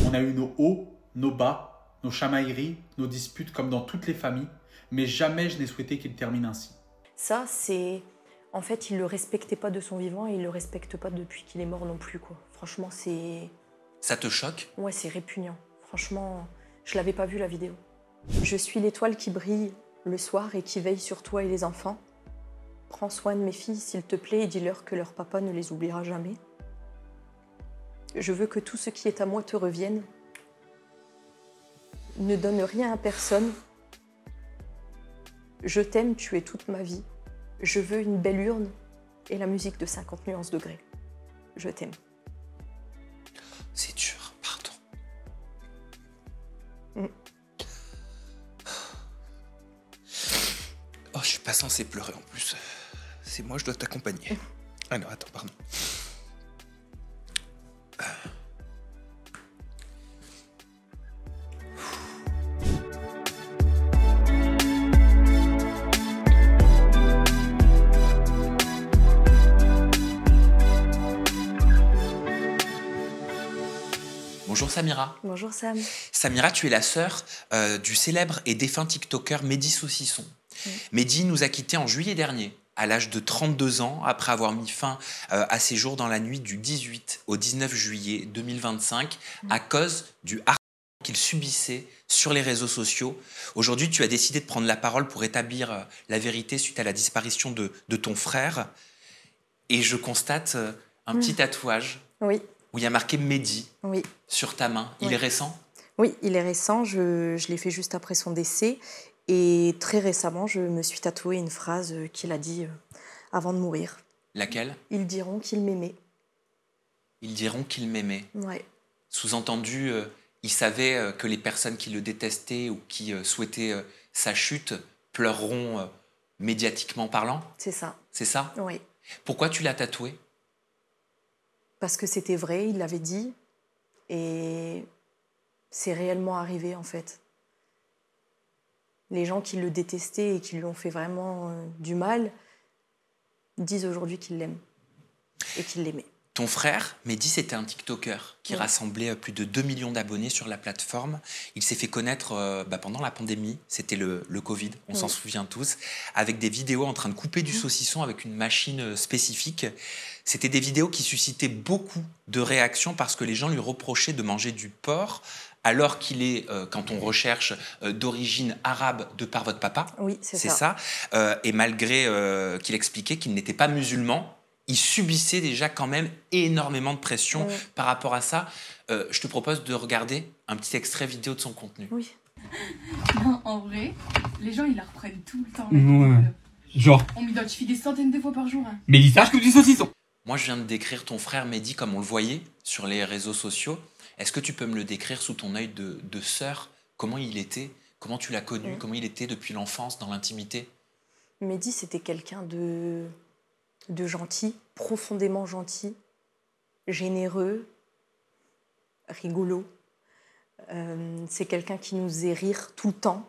On a eu nos hauts, nos bas, nos chamailleries, nos disputes comme dans toutes les familles, mais jamais je n'ai souhaité qu'il termine ainsi. Ça, c'est... En fait, il ne le respectait pas de son vivant et il ne le respecte pas depuis qu'il est mort non plus, quoi. Franchement, c'est... Ça te choque? Ouais, c'est répugnant. Franchement, je l'avais pas vu la vidéo. Je suis l'étoile qui brille le soir et qui veille sur toi et les enfants. Prends soin de mes filles, s'il te plaît, et dis-leur que leur papa ne les oubliera jamais. Je veux que tout ce qui est à moi te revienne. Ne donne rien à personne. Je t'aime, tu es toute ma vie. Je veux une belle urne et la musique de 50 nuances degrés. Je t'aime. C'est dur, pardon. Oh, je suis pas censé pleurer en plus. C'est moi, je dois t'accompagner. Ah non, attends, pardon. Bonjour Samira. Bonjour Sam. Samira, tu es la sœur du célèbre et défunt TikToker Mehdi Saucisson. Mehdi nous a quittés en juillet dernier, à l'âge de 32 ans, après avoir mis fin à ses jours dans la nuit du 18 au 19 juillet 2025, à cause du harcèlement qu'il subissait sur les réseaux sociaux. Aujourd'hui, tu as décidé de prendre la parole pour établir la vérité suite à la disparition de ton frère. Et je constate un petit tatouage. Oui. Où il y a marqué Mehdi Oui. sur ta main. Il Oui. est récent? Oui, il est récent. Je l'ai fait juste après son décès. Et très récemment, je me suis tatoué une phrase qu'il a dit avant de mourir. Laquelle? Ils diront qu'il m'aimait. Ils diront qu'il m'aimait. Ouais. Sous-entendu, il savait que les personnes qui le détestaient ou qui souhaitaient sa chute pleureront médiatiquement parlant? C'est ça. C'est ça? Oui. Pourquoi tu l'as tatoué? Parce que c'était vrai, il l'avait dit. Et c'est réellement arrivé, en fait. Les gens qui le détestaient et qui lui ont fait vraiment du mal disent aujourd'hui qu'ils l'aiment et qu'ils l'aimaient. Ton frère, Mehdi, c'était un TikToker qui rassemblait plus de 2 millions d'abonnés sur la plateforme. Il s'est fait connaître pendant la pandémie, c'était le Covid, on s'en souvient tous, avec des vidéos en train de couper du saucisson avec une machine spécifique. C'était des vidéos qui suscitaient beaucoup de réactions parce que les gens lui reprochaient de manger du porc alors qu'il est, quand on recherche, d'origine arabe de par votre papa. Oui, c'est ça. Et malgré qu'il expliquait qu'il n'était pas musulman, il subissait déjà quand même énormément de pression par rapport à ça. Je te propose de regarder un petit extrait vidéo de son contenu. Oui. Non, en vrai, les gens ils la reprennent tout le temps. Ouais. Genre. On m'identifie des centaines de fois par jour. Hein. Mais dis sache que du saucisson. Moi, je viens de décrire ton frère Mehdi comme on le voyait sur les réseaux sociaux. Est-ce que tu peux me le décrire sous ton œil de sœur? Comment il était? Comment tu l'as connu? Comment il était depuis l'enfance, dans l'intimité? Mehdi, c'était quelqu'un de gentil, profondément gentil, généreux, rigolo. C'est quelqu'un qui nous faisait rire tout le temps.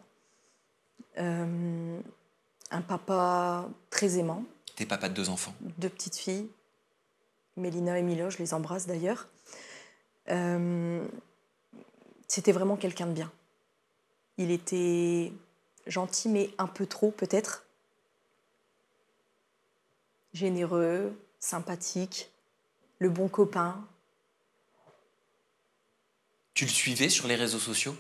Un papa très aimant. T'es papa de 2 enfants. 2 petites filles, Mélina et Milo, je les embrasse d'ailleurs. C'était vraiment quelqu'un de bien. Il était gentil, mais un peu trop peut-être. Généreux, sympathique, le bon copain. Tu le suivais sur les réseaux sociaux?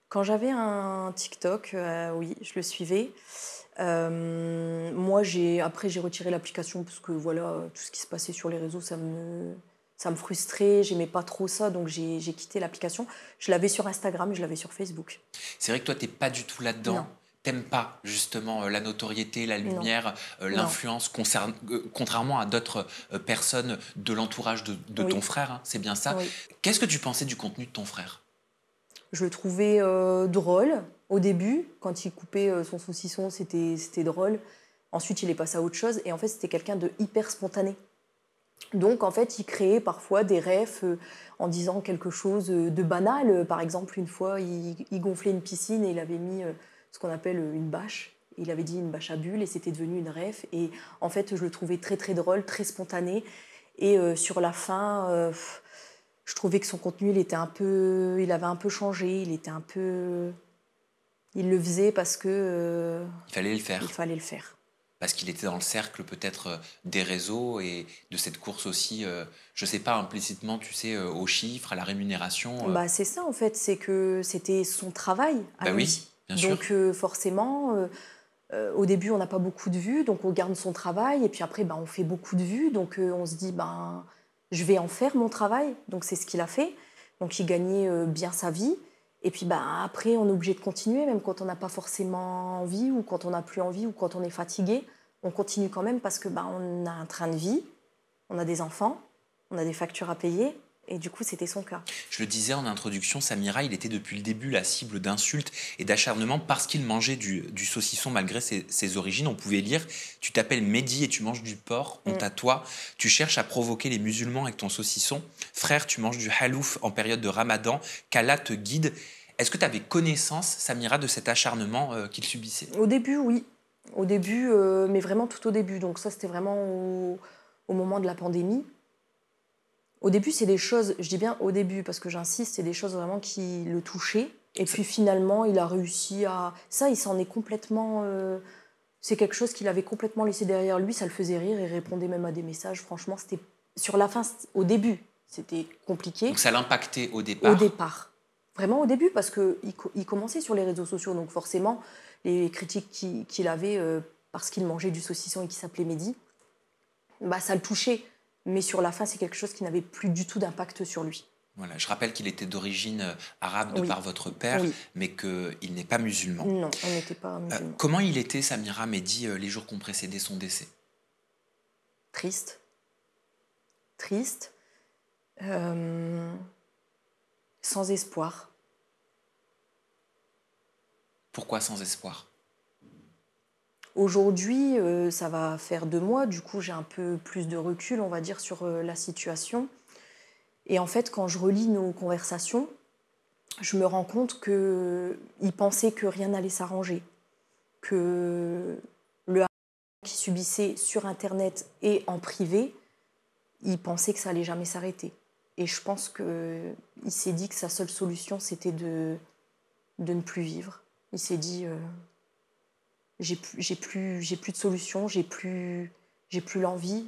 Quand j'avais un TikTok, oui, je le suivais. Moi, après, j'ai retiré l'application parce que voilà, tout ce qui se passait sur les réseaux, ça me frustrait. J'aimais pas trop ça, donc j'ai quitté l'application. Je l'avais sur Instagram, je l'avais sur Facebook. C'est vrai que toi, t'es pas du tout là-dedans. Non. T'aimes pas justement la notoriété, la lumière, l'influence, contrairement à d'autres personnes de l'entourage de ton frère, hein, c'est bien ça. Oui. Qu'est-ce que tu pensais du contenu de ton frère? Je le trouvais drôle au début. Quand il coupait son saucisson, c'était drôle. Ensuite, il est passé à autre chose. Et en fait, c'était quelqu'un de hyper spontané. Donc, en fait, il créait parfois des refs en disant quelque chose de banal. Par exemple, une fois, il gonflait une piscine et il avait mis ce qu'on appelle une bâche. Il avait dit une bâche à bulles et c'était devenu une ref. Et en fait, je le trouvais très, très drôle, très spontané. Et sur la fin, Je trouvais que son contenu, il avait un peu changé, il le faisait parce que Il fallait le faire. il fallait le faire. Parce qu'il était dans le cercle peut-être des réseaux et de cette course aussi, je sais pas, implicitement, tu sais, aux chiffres, à la rémunération. Bah, c'est ça en fait, c'est que c'était son travail à Bah lui. oui, bien sûr. Donc forcément, au début on n'a pas beaucoup de vues, donc on garde son travail, et puis après on fait beaucoup de vues, donc on se dit je vais en faire mon travail. Donc c'est ce qu'il a fait. Donc il gagnait bien sa vie. Et puis après on est obligé de continuer, même quand on n'a pas forcément envie, ou quand on n'a plus envie, ou quand on est fatigué. On continue quand même parce que on a un train de vie, on a des enfants, on a des factures à payer. Et du coup, c'était son cas. Je le disais en introduction, Samira, il était depuis le début la cible d'insultes et d'acharnements parce qu'il mangeait du saucisson malgré ses origines. On pouvait lire « Tu t'appelles Mehdi et tu manges du porc, honte à toi. Tu cherches à provoquer les musulmans avec ton saucisson. Frère, tu manges du halouf en période de ramadan. Qu'Allah te guide. » Est-ce que tu avais connaissance, Samira, de cet acharnement qu'il subissait? Au début, oui. Au début, mais vraiment tout au début. Donc ça, c'était vraiment au moment de la pandémie. Au début, c'est des choses, je dis bien au début, parce que j'insiste, c'est des choses vraiment qui le touchaient. Et puis finalement, il a réussi à... Ça, il s'en est complètement... C'est quelque chose qu'il avait complètement laissé derrière lui, ça le faisait rire, il répondait même à des messages. Franchement, c'était... Sur la fin, au début, c'était compliqué. Donc ça l'impactait au départ? Au départ. Vraiment au début, parce qu'il commençait sur les réseaux sociaux. Donc forcément, les critiques qu'il avait, parce qu'il mangeait du saucisson et qu'il s'appelait Mehdi, ça le touchait. Mais sur la fin, c'est quelque chose qui n'avait plus du tout d'impact sur lui. Voilà, je rappelle qu'il était d'origine arabe de Oui. par votre père, Oui. mais qu'il n'est pas musulman. Non, on n'était pas musulmans. Comment il était, Samira Mehdi, les jours qui ont précédé son décès? Triste. Sans espoir. Pourquoi sans espoir? Aujourd'hui, ça va faire 2 mois, du coup j'ai un peu plus de recul, on va dire, sur la situation. Et en fait, quand je relis nos conversations, je me rends compte qu'il pensait que rien n'allait s'arranger, que le harcèlement qu'il subissait sur Internet et en privé, il pensait que ça allait jamais s'arrêter. Et je pense qu'il s'est dit que sa seule solution, c'était de ne plus vivre. Il s'est dit... j'ai plus de solution, j'ai plus l'envie,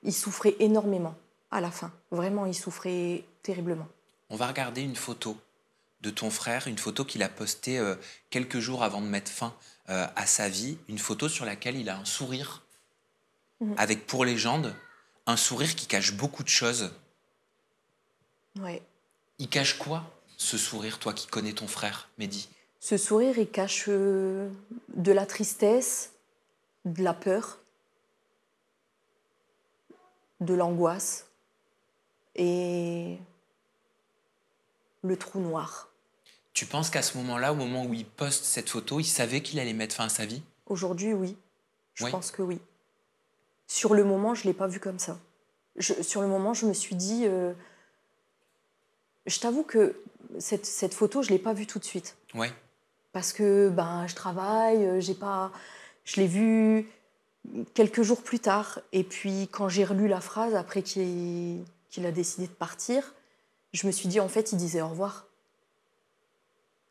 Il souffrait énormément à la fin. Vraiment, il souffrait terriblement. On va regarder une photo de ton frère, une photo qu'il a postée quelques jours avant de mettre fin à sa vie, une photo sur laquelle il a un sourire, avec pour légende un sourire qui cache beaucoup de choses. Ouais. Il cache quoi, ce sourire, toi qui connais ton frère, Mehdi? Ce sourire, il cache de la tristesse, de la peur, de l'angoisse et le trou noir. Tu penses qu'à ce moment-là, au moment où il poste cette photo, il savait qu'il allait mettre fin à sa vie? Aujourd'hui, oui. Je Oui. pense que oui. Sur le moment, je ne l'ai pas vu comme ça. Sur le moment, je me suis dit... Je t'avoue que cette photo, je ne l'ai pas vue tout de suite. Ouais. Parce que je travaille, je l'ai vue quelques jours plus tard. Et puis, quand j'ai relu la phrase, après qu'il a décidé de partir, je me suis dit, en fait, il disait au revoir.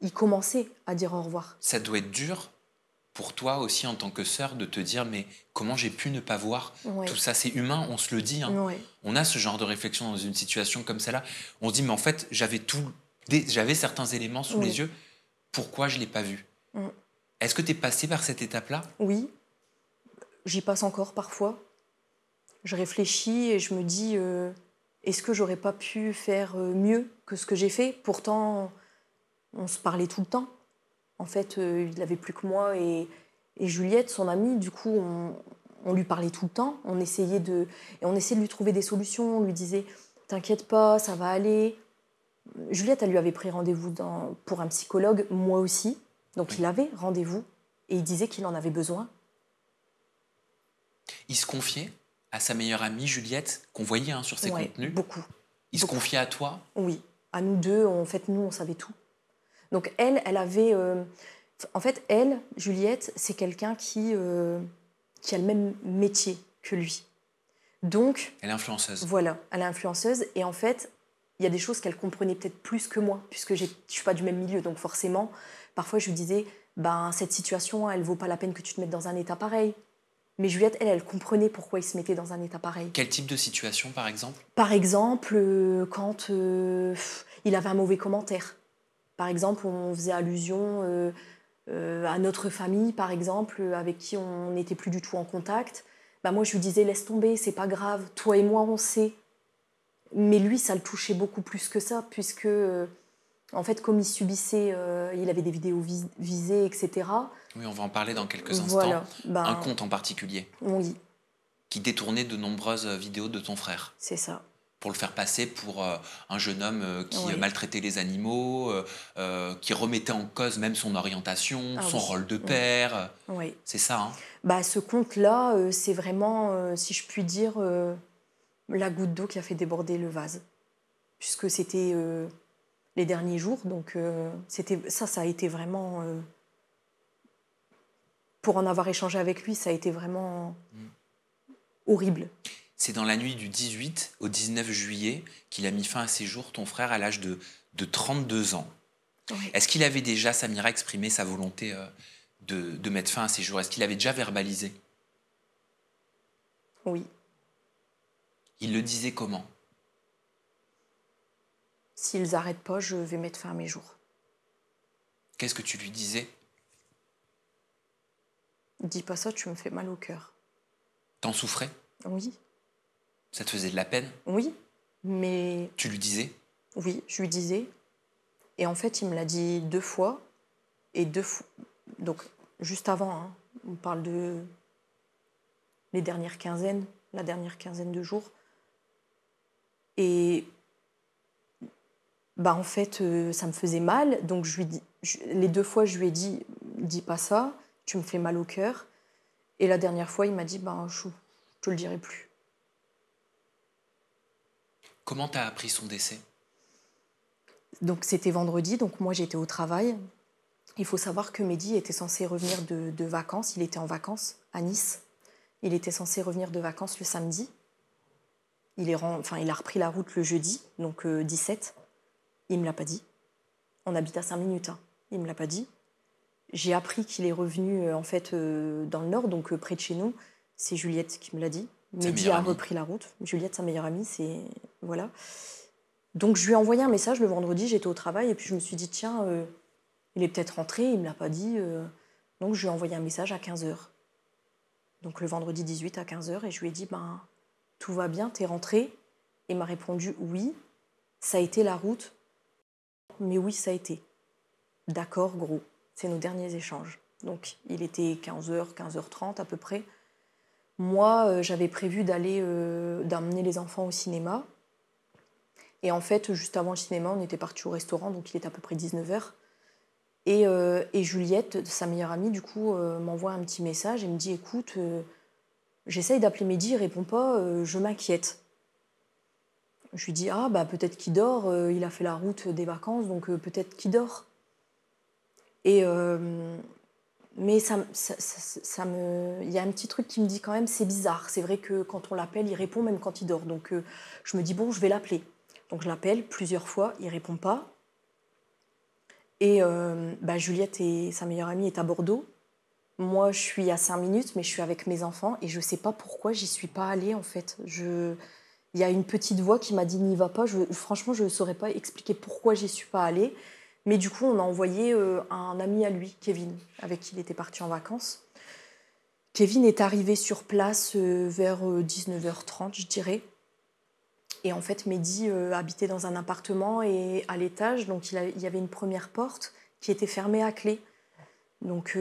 Il commençait à dire au revoir. Ça doit être dur pour toi aussi en tant que sœur de te dire mais comment j'ai pu ne pas voir tout ça? C'est humain, on se le dit. Ouais. On a ce genre de réflexion dans une situation comme celle-là. On se dit mais en fait j'avais certains éléments sous les yeux. Pourquoi je ne l'ai pas vu? Est-ce que tu es passé par cette étape-là? Oui, j'y passe encore parfois. Je réfléchis et je me dis est-ce que j'aurais pas pu faire mieux que ce que j'ai fait? Pourtant, on se parlait tout le temps. En fait, il n'avait plus que moi et Juliette, son amie. Du coup, on lui parlait tout le temps. On essayait de lui trouver des solutions. On lui disait « T'inquiète pas, ça va aller ». Juliette, elle lui avait pris rendez-vous pour un psychologue, moi aussi. Donc, il avait rendez-vous et il disait qu'il en avait besoin. Il se confiait à sa meilleure amie, Juliette, qu'on voyait sur ses contenus? Beaucoup. Il se confiait à toi? Oui, à nous deux. En fait, nous, on savait tout. Donc elle avait... en fait, Juliette, c'est quelqu'un qui a le même métier que lui. Donc, Elle est influenceuse. voilà, elle est influenceuse. Et en fait, il y a des choses qu'elle comprenait peut-être plus que moi, puisque je ne suis pas du même milieu. Donc forcément, parfois, je lui disais, ben, cette situation, elle ne vaut pas la peine que tu te mettes dans un état pareil. Mais Juliette, elle comprenait pourquoi il se mettait dans un état pareil. Quel type de situation, par exemple? Par exemple, quand il avait un mauvais commentaire. Par exemple, on faisait allusion à notre famille, par exemple, avec qui on n'était plus du tout en contact. Bah, moi, je lui disais, laisse tomber, c'est pas grave, toi et moi, on sait. Mais lui, ça le touchait beaucoup plus que ça, puisque, en fait, comme il subissait, il avait des vidéos visées, etc. Oui, on va en parler dans quelques instants. Voilà, Un compte en particulier oui, qui détournait de nombreuses vidéos de ton frère c'est ça. pour le faire passer pour un jeune homme qui Oui. maltraitait les animaux, qui remettait en cause même son orientation, Ah son oui. rôle de Oui. père. Oui. C'est ça, hein? Bah, ce compte-là, c'est vraiment, si je puis dire, la goutte d'eau qui a fait déborder le vase. Puisque c'était les derniers jours, donc ça a été vraiment... pour en avoir échangé avec lui, ça a été vraiment horrible. C'est dans la nuit du 18 au 19 juillet qu'il a mis fin à ses jours, ton frère, à l'âge de 32 ans. Oui. Est-ce qu'il avait déjà, Samira, exprimé sa volonté de mettre fin à ses jours? Est-ce qu'il avait déjà verbalisé? Oui. Il le disait comment? S'ils n'arrêtent pas, je vais mettre fin à mes jours. Qu'est-ce que tu lui disais? Dis pas ça, tu me fais mal au cœur. T'en souffrais? Oui. Ça te faisait de la peine? Oui, mais Tu lui disais? oui, je lui disais. Et en fait, il me l'a dit 2 fois. Et 2 fois... Donc, juste avant, hein, on parle de la dernière quinzaine de jours. Et bah, en fait, ça me faisait mal. Donc, les 2 fois, je lui ai dit, dis pas ça, tu me fais mal au cœur. Et la dernière fois, il m'a dit, ben, je te le dirai plus. Comment t'as appris son décès? Donc, c'était vendredi, donc moi, j'étais au travail. Il faut savoir que Mehdi était censé revenir de vacances. Il était en vacances à Nice. Il était censé revenir de vacances le samedi. Il a repris la route le jeudi, donc 17. Il ne me l'a pas dit. On habite à 5 minutes. Hein. Il ne me l'a pas dit. J'ai appris qu'il est revenu en fait dans le nord, donc près de chez nous. C'est Juliette qui me l'a dit. Mehdi a repris la route. Juliette, sa meilleure amie, c'est... Voilà. Donc je lui ai envoyé un message le vendredi, j'étais au travail, et puis je me suis dit, tiens, il est peut-être rentré, il ne me l'a pas dit. Donc je lui ai envoyé un message à 15h. Donc le vendredi 18 à 15h, et je lui ai dit, ben, tout va bien, t'es rentré? Il m'a répondu, oui, ça a été la route, mais oui, ça a été. D'accord, gros. C'est nos derniers échanges. Donc, il était 15h, 15h30 à peu près. Moi, j'avais prévu d'emmener les enfants au cinéma. Et en fait, juste avant le cinéma, on était partis au restaurant, donc il était à peu près 19h. Et Juliette, sa meilleure amie, du coup, m'envoie un petit message et me dit, écoute, j'essaye d'appeler Mehdi, il répond pas, je m'inquiète. Je lui dis, ah, bah peut-être qu'il dort, il a fait la route des vacances, donc peut-être qu'il dort. Et mais il y a un petit truc qui me dit quand même, c'est bizarre. C'est vrai que quand on l'appelle, il répond même quand il dort. Donc je me dis, bon, je vais l'appeler. Donc je l'appelle plusieurs fois, il répond pas. Et Juliette et sa meilleure amie est à Bordeaux. Moi, je suis à 5 minutes, mais je suis avec mes enfants et je sais pas pourquoi j'y suis pas allée en fait. Il y a une petite voix qui m'a dit n'y va pas. Franchement, je ne saurais pas expliquer pourquoi j'y suis pas allée. Mais du coup, on a envoyé un ami à lui, Kevin, avec qui il était parti en vacances. Kevin est arrivé sur place vers 19h30, je dirais. Et en fait, Mehdi habitait dans un appartement et à l'étage, donc il y avait une première porte qui était fermée à clé. Donc,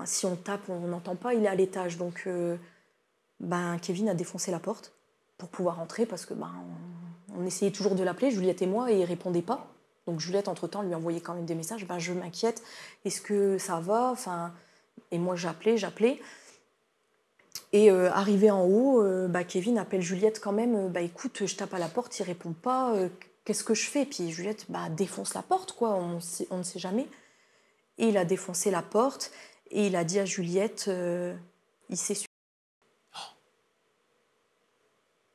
si on tape, on n'entend pas, il est à l'étage. Donc, Kevin a défoncé la porte pour pouvoir entrer parce que on essayait toujours de l'appeler, Juliette et moi, et il répondait pas. Donc Juliette, entre-temps, lui envoyait quand même des messages. Je m'inquiète, est-ce que ça va? Et moi, j'appelais. Et arrivé en haut, Kevin appelle Juliette quand même. Écoute, je tape à la porte, il répond pas. Qu'est-ce que je fais? Puis Juliette, défonce la porte, quoi. On ne sait jamais. Et il a défoncé la porte et il a dit à Juliette, il s'est suicidé.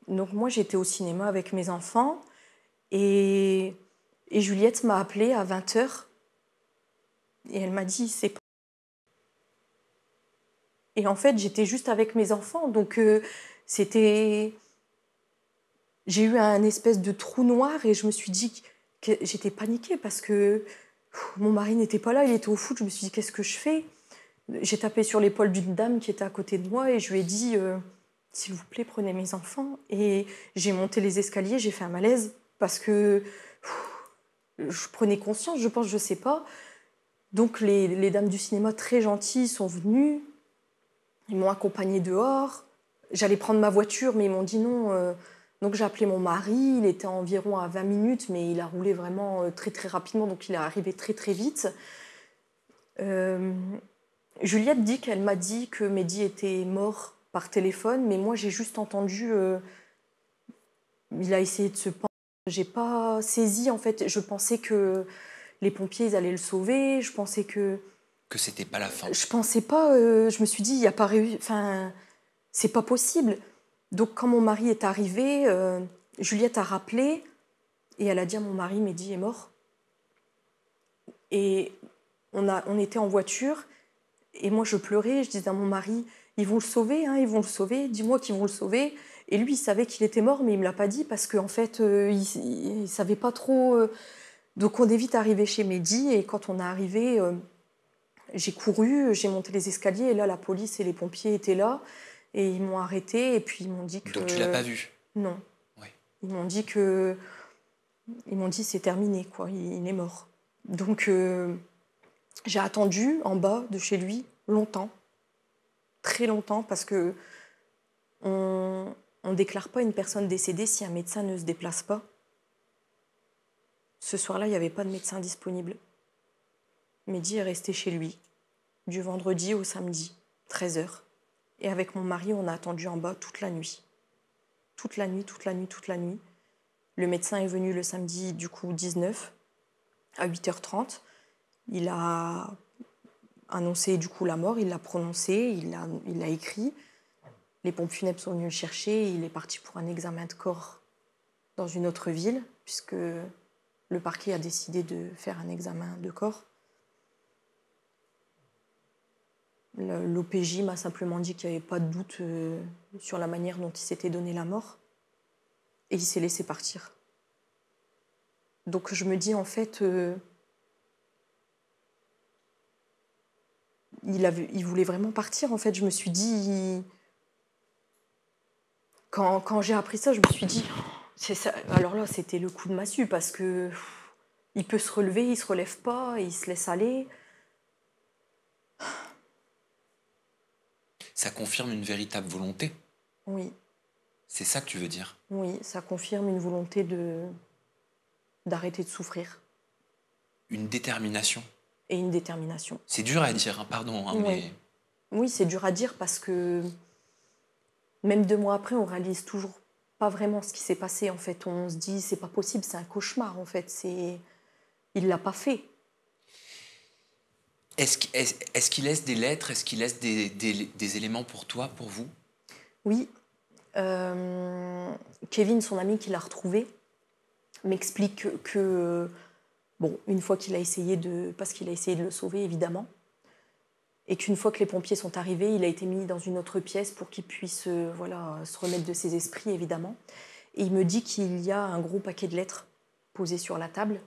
Donc moi, j'étais au cinéma avec mes enfants et Juliette m'a appelée à 20h et elle m'a dit c'est pas... Et en fait, j'étais juste avec mes enfants, donc c'était... J'ai eu un espèce de trou noir et je me suis dit que j'étais paniquée parce que mon mari n'était pas là, il était au foot. Je me suis dit qu'est-ce que je fais? J'ai tapé sur l'épaule d'une dame qui était à côté de moi et je lui ai dit s'il vous plaît, prenez mes enfants. Et j'ai monté les escaliers, j'ai fait un malaise parce que je prenais conscience, je pense, je sais pas. Donc les dames du cinéma très gentilles sont venues, ils m'ont accompagnée dehors. J'allais prendre ma voiture, mais ils m'ont dit non. Donc j'ai appelé mon mari, il était environ à 20 minutes, mais il a roulé vraiment très très rapidement, donc il est arrivé très très vite. Juliette dit qu'elle m'a dit que Mehdi était mort par téléphone, mais moi j'ai juste entendu, il a essayé de se pendre. J'ai pas saisi en fait, je pensais que les pompiers ils allaient le sauver, je pensais que c'était pas la fin. je pensais pas, je me suis dit il y a pas réussi, enfin c'est pas possible. Donc quand mon mari est arrivé, Juliette a rappelé et elle a dit à mon mari Mehdi est mort. Et on était en voiture et moi je pleurais, je disais à mon mari ils vont le sauver, hein, ils vont le sauver, dis-moi qu'ils vont le sauver. Et lui il savait qu'il était mort mais il me l'a pas dit parce qu'en fait il savait pas trop. Donc on est vite arrivé chez Mehdi et quand on est arrivé, j'ai couru, j'ai monté les escaliers et là la police et les pompiers étaient là. Et ils m'ont arrêtée et puis ils m'ont dit que... Donc tu l'as pas vu? Non. Ouais. Ils m'ont dit c'est terminé, quoi, il est mort. Donc j'ai attendu en bas de chez lui longtemps, très longtemps, parce que on déclare pas une personne décédée si un médecin ne se déplace pas. Ce soir-là, il n'y avait pas de médecin disponible. Mehdi est resté chez lui, du vendredi au samedi, 13h. Et avec mon mari, on a attendu en bas toute la nuit. Toute la nuit, toute la nuit, toute la nuit. Le médecin est venu le samedi, du coup, 19, à 8h30. Il a annoncé, du coup, la mort, il l'a prononcé, il l'a écrit. Les pompes funèbres sont venues le chercher. Il est parti pour un examen de corps dans une autre ville, puisque le parquet a décidé de faire un examen de corps. L'OPJ m'a simplement dit qu'il n'y avait pas de doute sur la manière dont il s'était donné la mort. Et il s'est laissé partir. Donc je me dis, en fait, il voulait vraiment partir. En fait, je me suis dit... Quand j'ai appris ça, je me suis dit... C'est ça. Alors là, c'était le coup de massue, parce que il peut se relever, il ne se relève pas, il se laisse aller... Ça confirme une véritable volonté. Oui. C'est ça que tu veux dire? Oui, ça confirme une volonté d'arrêter de souffrir. Une détermination. Et une détermination. C'est dur à dire, hein, pardon. Hein, oui. Mais... Oui, c'est dur à dire parce que même 2 mois après, on réalise toujours pas vraiment ce qui s'est passé. En fait, on se dit c'est pas possible, c'est un cauchemar. En fait, il l'a pas fait. Est-ce qu'il laisse des lettres? Est-ce qu'il laisse des éléments pour toi, pour vous? Oui. Kevin, son ami qui l'a retrouvé, m'explique que bon, une fois qu'il a essayé parce qu'il a essayé de le sauver, évidemment, et qu'une fois que les pompiers sont arrivés, il a été mis dans une autre pièce pour qu'il puisse se remettre de ses esprits, évidemment. Et il me dit qu'il y a un gros paquet de lettres posées sur la table.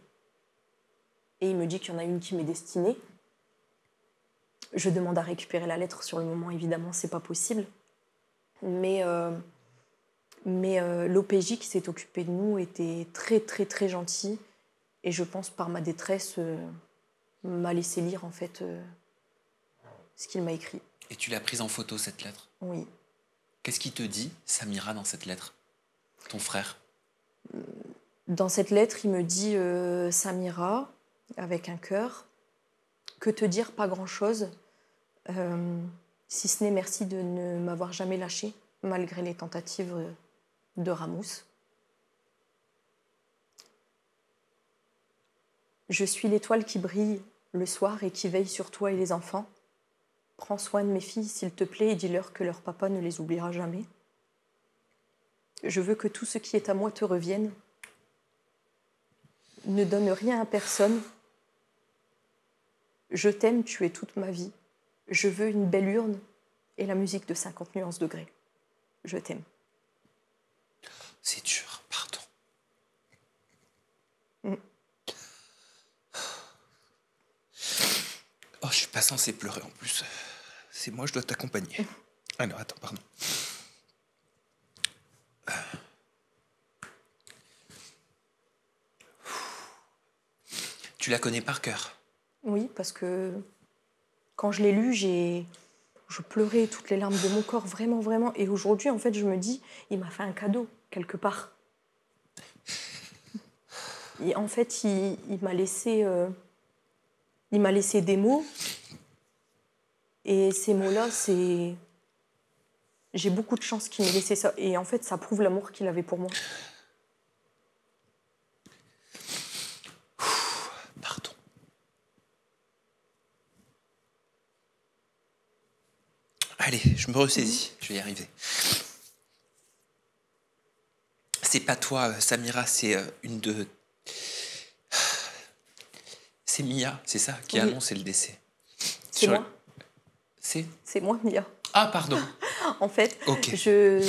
Et il me dit qu'il y en a une qui m'est destinée. Je demande à récupérer la lettre. Sur le moment, évidemment, c'est pas possible. Mais l'OPJ qui s'est occupé de nous était très, très, très gentil. Et je pense, par ma détresse, m'a laissé lire, en fait, ce qu'il m'a écrit. Et tu l'as prise en photo, cette lettre? Oui. Qu'est-ce qu'il te dit, Samira, dans cette lettre? Ton frère? Dans cette lettre, il me dit Samira, avec un cœur. Que te dire? Pas grand-chose. Si ce n'est merci de ne m'avoir jamais lâché, malgré les tentatives de Ramous. Je suis l'étoile qui brille le soir et qui veille sur toi et les enfants. Prends soin de mes filles, s'il te plaît, et dis-leur que leur papa ne les oubliera jamais. Je veux que tout ce qui est à moi te revienne. Ne donne rien à personne. Je t'aime, tu es toute ma vie. Je veux une belle urne et la musique de 50 nuances degrés. Je t'aime. C'est dur, pardon. Oh, je suis pas censé pleurer en plus. C'est moi, je dois t'accompagner. Ah non, attends, pardon. Tu la connais par cœur? Oui, parce que quand je l'ai lu, je pleurais toutes les larmes de mon corps, vraiment, vraiment. Et aujourd'hui, en fait, je me dis, il m'a fait un cadeau, quelque part. Et en fait, il m'a laissé des mots. Et ces mots-là, c'est... J'ai beaucoup de chance qu'il m'ait laissé ça. Et en fait, ça prouve l'amour qu'il avait pour moi. Pardon. Allez, je me ressaisis, je vais y arriver. C'est pas toi, Samira, c'est une de... C'est Mia, c'est ça, qui a Oui. annoncé le décès. C'est moi. C'est moi, Mia. Ah, pardon. En fait, Ok. sur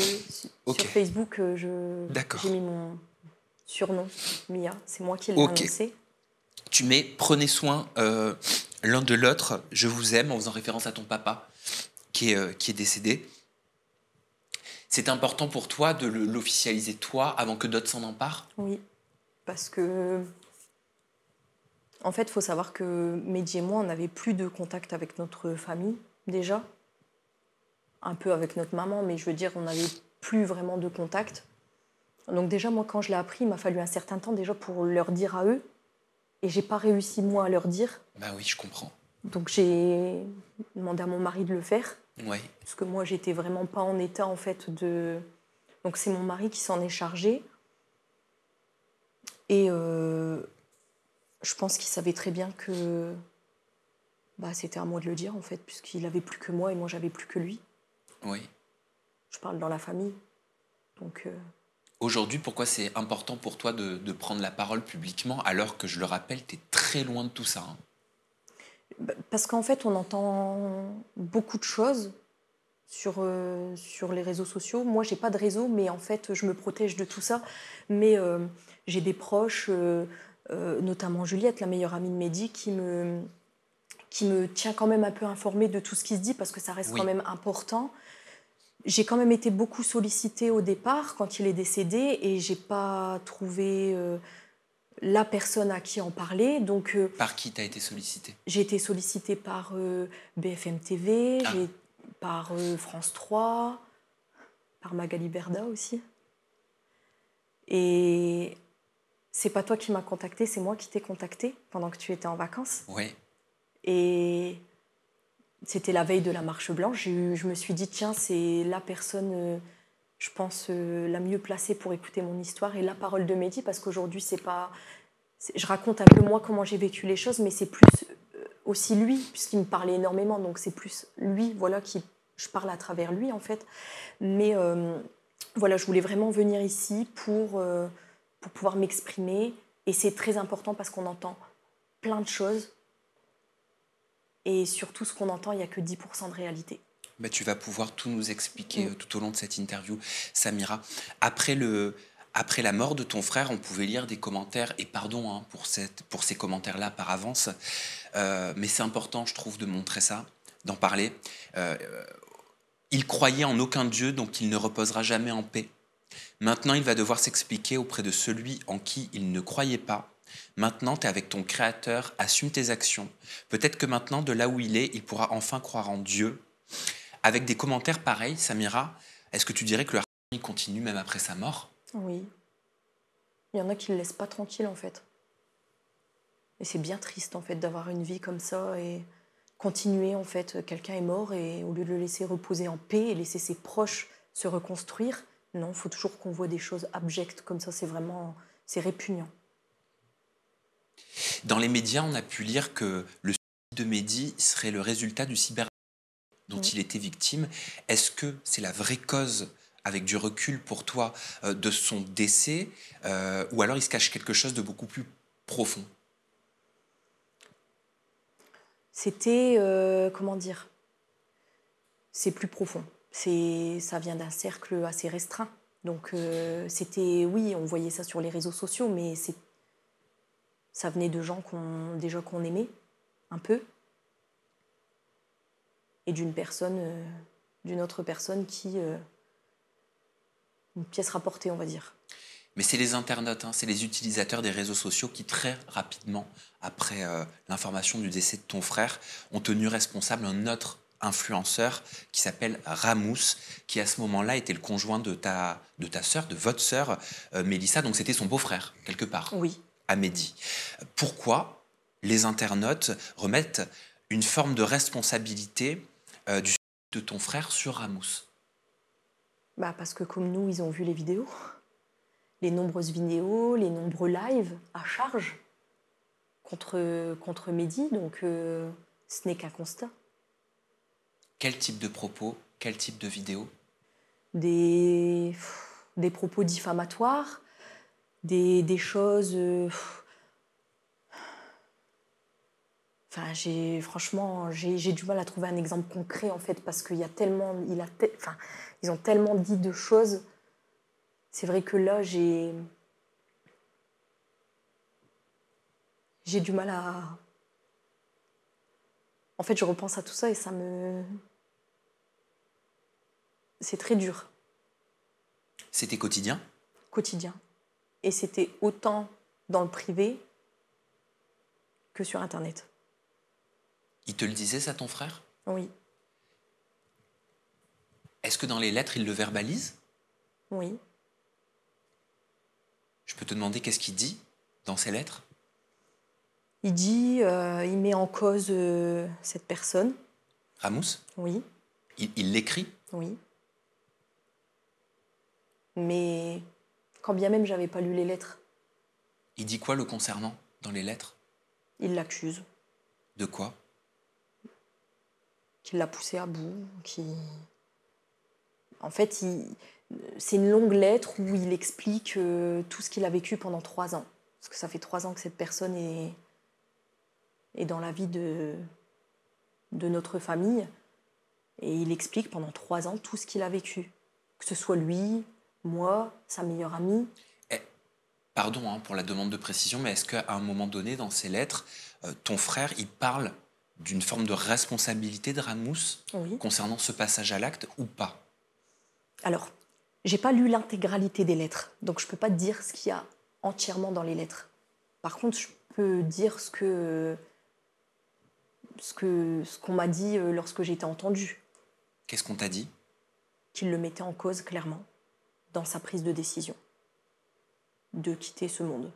Ok. Facebook, D'accord. j'ai mis mon surnom, Mia. C'est moi qui l'ai Ok. annoncé. Tu mets « Prenez soin l'un de l'autre, je vous aime » en faisant référence à ton papa qui est décédé. C'est important pour toi de l'officialiser toi avant que d'autres s'en emparent? Oui, parce que... En fait, il faut savoir que Mehdi et moi, on n'avait plus de contact avec notre famille, déjà. Un peu avec notre maman, mais je veux dire, on n'avait plus vraiment de contact. Donc déjà, moi, quand je l'ai appris, il m'a fallu un certain temps déjà pour leur dire à eux. Et j'ai pas réussi, moi, à leur dire. Bah oui, je comprends. Donc j'ai demandé à mon mari de le faire. Ouais. Parce que moi, j'étais vraiment pas en état, en fait, de... Donc c'est mon mari qui s'en est chargé. Et je pense qu'il savait très bien que c'était à moi de le dire, en fait, puisqu'il avait plus que moi et moi, j'avais plus que lui. Oui. Je parle dans la famille. Donc... Aujourd'hui, pourquoi c'est important pour toi de prendre la parole publiquement alors que, je le rappelle, tu es très loin de tout ça, hein? Parce qu'en fait, on entend beaucoup de choses sur les réseaux sociaux. Moi, j'ai pas de réseau, mais en fait, je me protège de tout ça. Mais j'ai des proches, notamment Juliette, la meilleure amie de Mehdi, qui me tient quand même un peu informée de tout ce qui se dit, parce que ça reste Oui. quand même important. J'ai quand même été beaucoup sollicitée au départ, quand il est décédé, et j'ai pas trouvé... la personne à qui en parler. Donc, Par qui t'as été sollicitée? j'ai été sollicitée par BFM TV, Ah. par France 3, par Magali Berda aussi. Et c'est pas toi qui m'as contactée, c'est moi qui t'ai contactée pendant que tu étais en vacances. Oui. Et c'était la veille de la Marche Blanche. Je me suis dit, tiens, c'est la personne... je pense, la mieux placée pour écouter mon histoire et la parole de Mehdi, parce qu'aujourd'hui, c'est pas... Je raconte un peu moi comment j'ai vécu les choses, mais c'est plus aussi lui, puisqu'il me parlait énormément, donc c'est plus lui, voilà, je parle à travers lui, en fait. Mais voilà, je voulais vraiment venir ici pour pouvoir m'exprimer, et c'est très important parce qu'on entend plein de choses, et surtout, ce qu'on entend, il n'y a que 10% de réalité. Bah, tu vas pouvoir tout nous expliquer tout au long de cette interview, Samira. Après la mort de ton frère, on pouvait lire des commentaires, et pardon, hein, pour ces commentaires-là par avance, mais c'est important, je trouve, de montrer ça, d'en parler. Il croyait en aucun Dieu, donc il ne reposera jamais en paix. Maintenant, il va devoir s'expliquer auprès de celui en qui il ne croyait pas. Maintenant, tu es avec ton Créateur, assume tes actions. Peut-être que maintenant, de là où il est, il pourra enfin croire en Dieu. Avec des commentaires pareils, Samira, est-ce que tu dirais que le harcèlement continue même après sa mort? Oui. Il y en a qui ne le laissent pas tranquille, en fait. Et c'est bien triste, en fait, d'avoir une vie comme ça et continuer, en fait. Quelqu'un est mort et au lieu de le laisser reposer en paix et laisser ses proches se reconstruire, non, il faut toujours qu'on voit des choses abjectes comme ça. C'est répugnant. Dans les médias, on a pu lire que le suicide de Mehdi serait le résultat du cyberharcèlement dont il était victime. Est-ce que c'est la vraie cause avec du recul pour toi, de son décès, ou alors il se cache quelque chose de beaucoup plus profond? C'était, comment dire? C'est plus profond. Ça vient d'un cercle assez restreint. Donc c'était, oui, on voyait ça sur les réseaux sociaux, mais ça venait de gens qu'on aimait un peu, et d'une autre personne qui, une pièce rapportée, on va dire. Mais c'est les internautes, hein, c'est les utilisateurs des réseaux sociaux qui, très rapidement, après l'information du décès de ton frère, ont tenu responsable un autre influenceur qui s'appelle Ramous, qui à ce moment-là était le conjoint de ta sœur, de votre sœur, Mélissa, donc c'était son beau-frère, quelque part, Oui. à Mehdi. Pourquoi les internautes remettent une forme de responsabilité du suicide de ton frère sur Ramous? Bah parce que comme nous, ils ont vu les vidéos. Les nombreuses vidéos, les nombreux lives à charge contre Mehdi, donc ce n'est qu'un constat. Quel type de propos? Quel type de vidéo? Des propos diffamatoires, des choses... Enfin, franchement, j'ai du mal à trouver un exemple concret, en fait, parce qu'il y a tellement... Enfin, ils ont tellement dit de choses. C'est vrai que là, j'ai du mal à... En fait, je repense à tout ça et ça me... C'est très dur. C'était quotidien? Quotidien. Et c'était autant dans le privé que sur Internet. Il te le disait, ça, ton frère? Oui. Est-ce que dans les lettres, il le verbalise? Oui. Je peux te demander qu'est-ce qu'il dit dans ces lettres? Il dit, il met en cause cette personne. Ramous? Oui. Il l'écrit? Oui. Mais quand bien même j'avais pas lu les lettres, Il dit quoi le concernant dans les lettres? il l'accuse, De quoi? qu'il l'a poussé à bout, En fait, c'est une longue lettre où il explique tout ce qu'il a vécu pendant 3 ans. Parce que ça fait 3 ans que cette personne est dans la vie de notre famille. Et il explique pendant 3 ans tout ce qu'il a vécu. Que ce soit lui, moi, sa meilleure amie. Pardon hein, pour la demande de précision, mais est-ce qu'à un moment donné, dans ces lettres, ton frère, il parle d'une forme de responsabilité de Ramous Oui. concernant ce passage à l'acte ou pas? Alors, j'ai pas lu l'intégralité des lettres, donc je peux pas te dire ce qu'il y a entièrement dans les lettres. Par contre, je peux dire ce qu'on m'a dit lorsque j'ai été entendue. Qu'est-ce qu'on t'a dit? Qu'il le mettait en cause clairement dans sa prise de décision de quitter ce monde.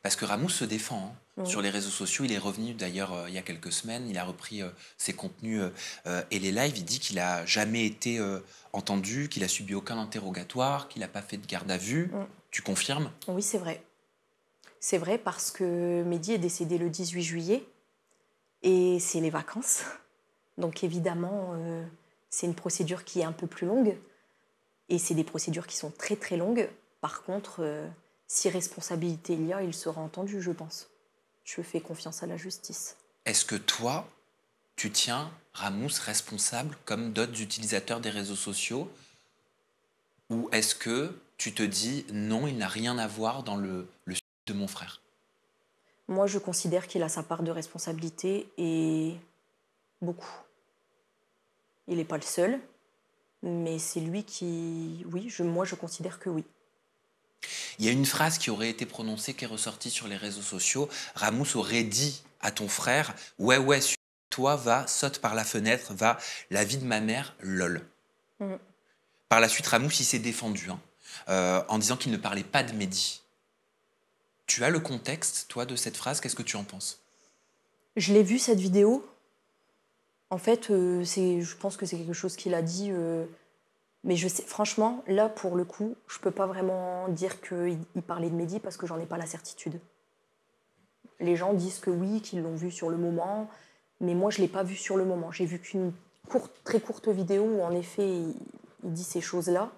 Parce que Ramous se défend hein. Oui. Sur les réseaux sociaux. Il est revenu d'ailleurs il y a quelques semaines. Il a repris ses contenus et les lives. Il dit qu'il n'a jamais été entendu, qu'il a subi aucun interrogatoire, qu'il n'a pas fait de garde à vue. Tu confirmes? Oui, c'est vrai. C'est vrai parce que Mehdi est décédé le 18 juillet et c'est les vacances. Donc évidemment, c'est une procédure qui est un peu plus longue et c'est des procédures qui sont très très longues. Par contre, si responsabilité il y a, il sera entendu, je pense. Je fais confiance à la justice. Est-ce que toi, tu tiens Ramous responsable comme d'autres utilisateurs des réseaux sociaux? Ou est-ce que tu te dis non, il n'a rien à voir dans le suicide de mon frère? Moi, je considère qu'il a sa part de responsabilité et beaucoup. Il n'est pas le seul, mais c'est lui qui... Oui, moi, je considère que oui. Il y a une phrase qui aurait été prononcée, qui est ressortie sur les réseaux sociaux. Ramous aurait dit à ton frère « Ouais, toi, va, saute par la fenêtre, va, la vie de ma mère, lol. » Par la suite, Ramous, il s'est défendu en disant qu'il ne parlait pas de Mehdi. Tu as le contexte, toi, de cette phrase. Qu'est-ce que tu en penses? Je l'ai vu, cette vidéo. En fait, je pense que c'est quelque chose qu'il a dit... Mais je sais, franchement, là, pour le coup, je peux pas vraiment dire qu'il parlait de Mehdi parce que j'en ai pas la certitude. Les gens disent que oui, qu'ils l'ont vu sur le moment, mais moi, je l'ai pas vu sur le moment. J'ai vu qu'une très courte vidéo où, en effet, il dit ces choses-là,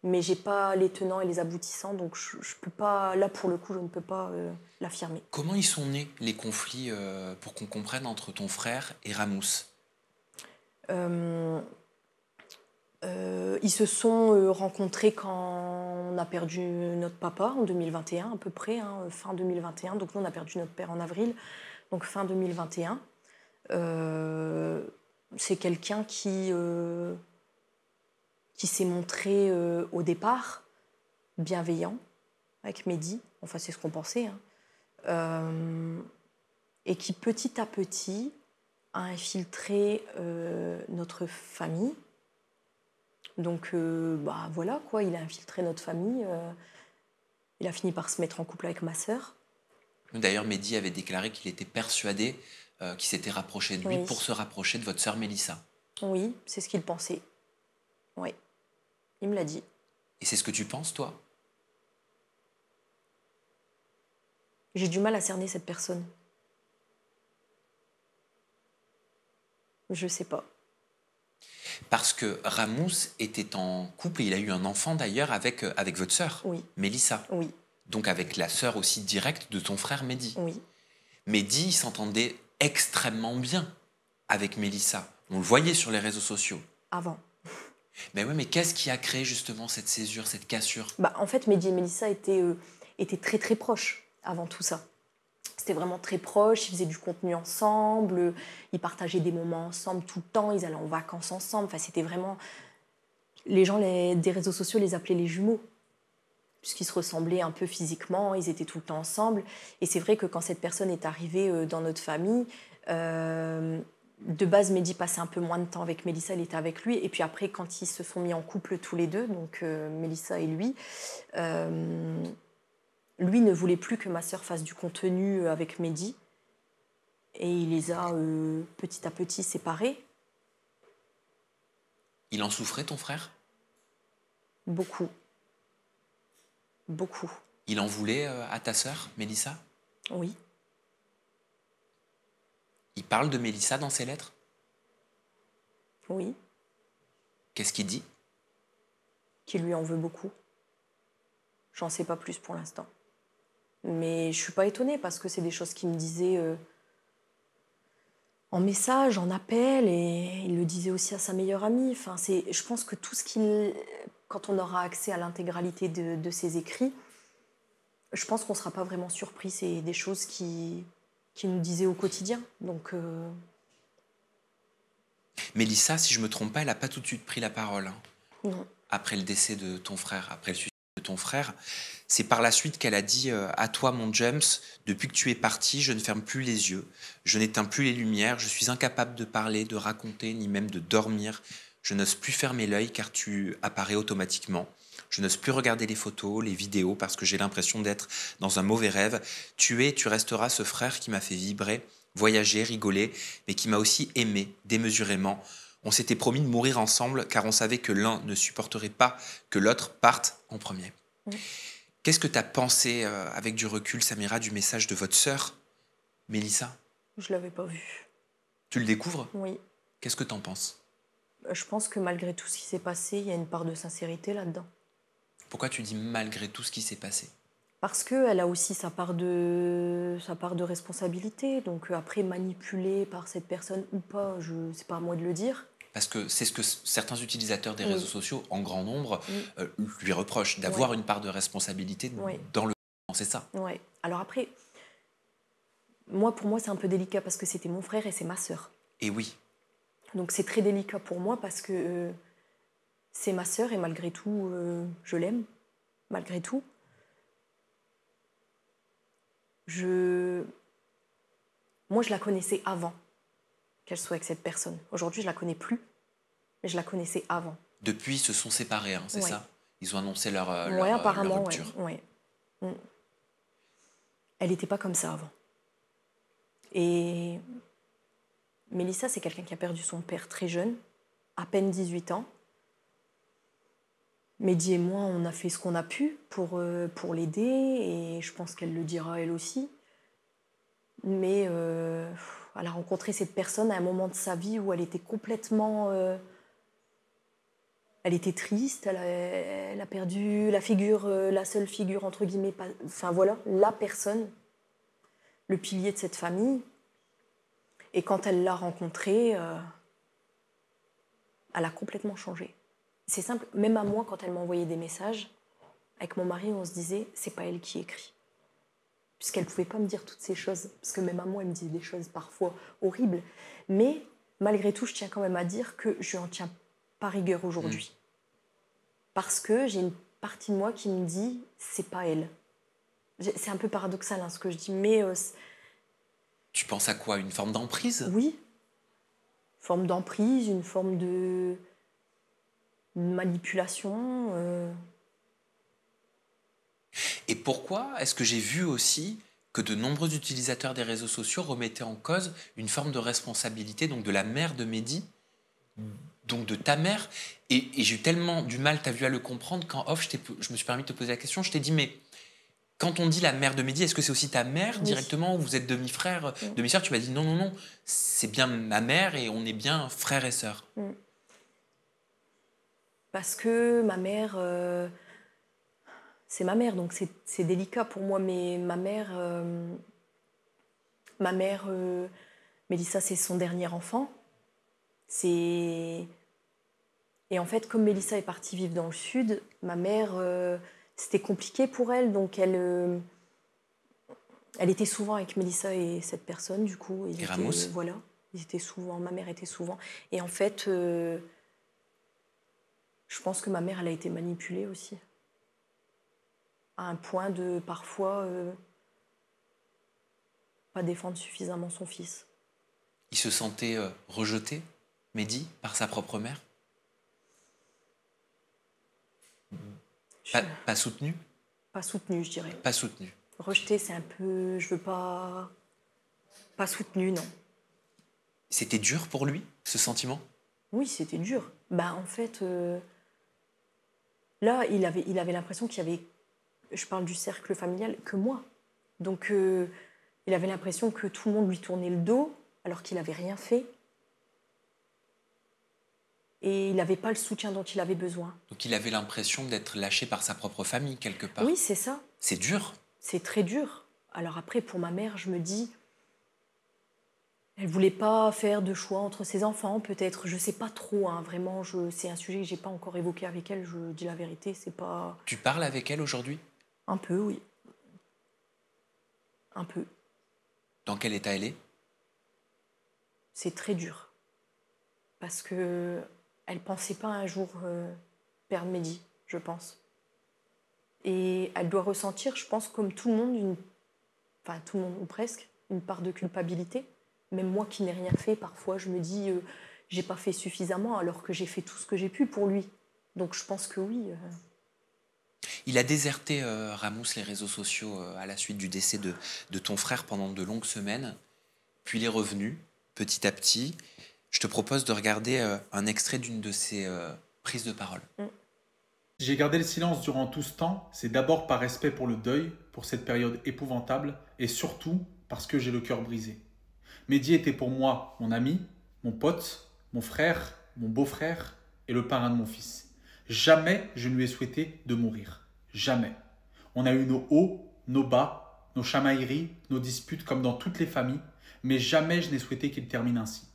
mais j'ai pas les tenants et les aboutissants, donc je peux pas, là pour le coup, je ne peux pas l'affirmer. Comment ils sont nés, les conflits, pour qu'on comprenne, entre ton frère et Ramous? Ils se sont rencontrés quand on a perdu notre papa en 2021 à peu près, hein, fin 2021. Donc nous on a perdu notre père en avril, donc fin 2021. C'est quelqu'un qui s'est montré au départ bienveillant avec Mehdi, enfin c'est ce qu'on pensait, hein. Et qui petit à petit a infiltré notre famille. Donc voilà quoi, il a infiltré notre famille. Il a fini par se mettre en couple avec ma sœur. D'ailleurs, Mehdi avait déclaré qu'il était persuadé qu'il s'était rapproché de lui Oui. pour se rapprocher de votre sœur Mélissa. Oui, c'est ce qu'il pensait. Oui, il me l'a dit. Et c'est ce que tu penses, toi? J'ai du mal à cerner cette personne. Je sais pas. Parce que Ramous était en couple, et il a eu un enfant d'ailleurs avec votre sœur, Oui. Mélissa. Oui, Donc avec la sœur aussi directe de ton frère Mehdi. oui. Mehdi il s'entendait extrêmement bien avec Mélissa. On le voyait sur les réseaux sociaux. Avant. Mais oui, mais qu'est-ce qui a créé justement cette césure, cette cassure? En fait, Mehdi et Mélissa étaient très très proches avant tout ça. C'était vraiment très proche, ils faisaient du contenu ensemble, ils partageaient des moments ensemble tout le temps, ils allaient en vacances ensemble. Enfin, c'était vraiment... Les gens des réseaux sociaux les appelaient les jumeaux, puisqu'ils se ressemblaient un peu physiquement, ils étaient tout le temps ensemble. Et c'est vrai que quand cette personne est arrivée dans notre famille, de base, Mehdi passait un peu moins de temps avec Mélissa, elle était avec lui. Et puis après, quand ils se sont mis en couple tous les deux, donc Mélissa et lui... Lui ne voulait plus que ma sœur fasse du contenu avec Mehdi. Et il les a petit à petit séparés. Il en souffrait, ton frère? Beaucoup. Beaucoup. Il en voulait à ta sœur, Mélissa? Oui. Il parle de Mélissa dans ses lettres? Oui. Qu'est-ce qu'il dit? Qu'il lui en veut beaucoup. J'en sais pas plus pour l'instant. Mais je suis pas étonnée parce que c'est des choses qu'il me disait en message, en appel, et il le disait aussi à sa meilleure amie. Enfin, je pense que tout ce qu'il... Quand on aura accès à l'intégralité de ses écrits, je pense qu'on sera pas vraiment surpris. C'est des choses qu'il nous disait au quotidien. Donc... Mélissa, si je me trompe pas, elle a pas tout de suite pris la parole, hein, Non. après le décès de ton frère, après le suicide de ton frère. C'est par la suite qu'elle a dit à toi, mon James, depuis que tu es parti, je ne ferme plus les yeux, je n'éteins plus les lumières, je suis incapable de parler, de raconter, ni même de dormir. Je n'ose plus fermer l'œil car tu apparais automatiquement. Je n'ose plus regarder les photos, les vidéos parce que j'ai l'impression d'être dans un mauvais rêve. Tu es et tu resteras ce frère qui m'a fait vibrer, voyager, rigoler, mais qui m'a aussi aimé démesurément. On s'était promis de mourir ensemble car on savait que l'un ne supporterait pas que l'autre parte en premier. Oui. Qu'est-ce que tu as pensé, avec du recul, Samira, du message de votre sœur, Mélissa? Je l'avais pas vu. Tu le découvres? Oui. Qu'est-ce que tu en penses? Je pense que malgré tout ce qui s'est passé, il y a une part de sincérité là-dedans. Pourquoi tu dis malgré tout ce qui s'est passé? Parce qu'elle a aussi sa part de responsabilité. Donc après, manipulée par cette personne ou pas, c'est pas à moi de le dire. Parce que c'est ce que certains utilisateurs des Oui. réseaux sociaux, en grand nombre, Oui. lui reprochent, d'avoir Ouais. une part de responsabilité Ouais. dans le... C'est ça. Ouais. Alors après, pour moi, c'est un peu délicat parce que c'était mon frère et c'est ma sœur. Et oui, Donc c'est très délicat pour moi parce que c'est ma sœur et malgré tout, je l'aime. Malgré tout. Moi, je la connaissais avant qu'elle soit avec cette personne. Aujourd'hui, je la connais plus, mais je la connaissais avant. depuis, ils se sont séparés, hein, c'est Ouais. ça? Ils ont annoncé leur Apparemment, rupture. ouais. Mm. Elle n'était pas comme ça avant. Et Mélissa, c'est quelqu'un qui a perdu son père très jeune, à peine 18 ans. Mehdi et moi, on a fait ce qu'on a pu pour l'aider, et je pense qu'elle le dira elle aussi. Mais elle a rencontré cette personne à un moment de sa vie où elle était complètement Elle était triste, elle a perdu la figure, la seule figure, entre guillemets, enfin voilà, la personne, le pilier de cette famille. Et quand elle l'a rencontré, elle a complètement changé. C'est simple, même à moi, quand elle m'envoyait des messages, avec mon mari, on se disait, c'est pas elle qui écrit. Puisqu'elle ne pouvait pas me dire toutes ces choses. Parce que même à moi, elle me disait des choses parfois horribles. Mais malgré tout, je tiens quand même à dire que je n'en tiens pas rigueur aujourd'hui. Parce que j'ai une partie de moi qui me dit, c'est pas elle. C'est un peu paradoxal ce que je dis, mais... Tu penses à quoi? Une forme d'emprise? Oui. Une forme d'emprise, une forme de manipulation. Et pourquoi est-ce que j'ai vu aussi que de nombreux utilisateurs des réseaux sociaux remettaient en cause une forme de responsabilité, donc de la mère de Mehdi, donc de ta mère, et j'ai eu tellement du mal, tu as vu, à le comprendre, qu'en off, je me suis permis de te poser la question, je t'ai dit, mais quand on dit la mère de Mehdi, est-ce que c'est aussi ta mère directement, ou vous êtes demi-frère, demi-sœur? Tu m'as dit non, c'est bien ma mère et on est bien frères et sœurs. Parce que ma mère... c'est ma mère, donc c'est délicat pour moi, mais ma mère, Mélissa, c'est son dernier enfant. Et en fait, comme Mélissa est partie vivre dans le sud, ma mère, c'était compliqué pour elle, donc elle était souvent avec Mélissa et cette personne, du coup. Et Ramos. Voilà, ils étaient souvent, ma mère était souvent. Et en fait, je pense que ma mère, elle a été manipulée aussi. À un point de, parfois, pas défendre suffisamment son fils. Il se sentait rejeté, Mehdi, par sa propre mère? Pas soutenu? Pas soutenu, je dirais. Pas soutenu. Rejeté, c'est un peu... Je veux pas... Pas soutenu, non. C'était dur pour lui, ce sentiment? Oui, c'était dur. En fait, là, il avait l'impression qu'il y avait... Je parle du cercle familial, que moi. Donc, il avait l'impression que tout le monde lui tournait le dos, alors qu'il n'avait rien fait. Et il n'avait pas le soutien dont il avait besoin. Donc, il avait l'impression d'être lâché par sa propre famille, quelque part. Oui, c'est ça. C'est dur. C'est très dur. Alors après, pour ma mère, je me dis... Elle ne voulait pas faire de choix entre ses enfants, peut-être. Je ne sais pas trop, vraiment. C'est un sujet que je n'ai pas encore évoqué avec elle, je dis la vérité. C'est pas... Tu parles avec elle aujourd'hui? Un peu, oui. Un peu. Dans quel état elle est? C'est très dur. Parce que elle pensait pas un jour perdre Mehdi, je pense. Et elle doit ressentir, je pense, comme tout le monde, enfin tout le monde ou presque, une part de culpabilité. Même moi qui n'ai rien fait, parfois je me dis j'ai pas fait suffisamment alors que j'ai fait tout ce que j'ai pu pour lui. Donc je pense que oui. Il a déserté, Ramos, les réseaux sociaux à la suite du décès de ton frère pendant de longues semaines. Puis il est revenu, petit à petit. Je te propose de regarder un extrait d'une de ses prises de parole. Si j'ai gardé le silence durant tout ce temps, c'est d'abord par respect pour le deuil, pour cette période épouvantable, et surtout parce que j'ai le cœur brisé. Mehdi était pour moi mon ami, mon pote, mon frère, mon beau-frère et le parrain de mon fils. Jamais je ne lui ai souhaité de mourir. Jamais. On a eu nos hauts, nos bas, nos chamailleries, nos disputes comme dans toutes les familles, mais jamais je n'ai souhaité qu'il termine ainsi.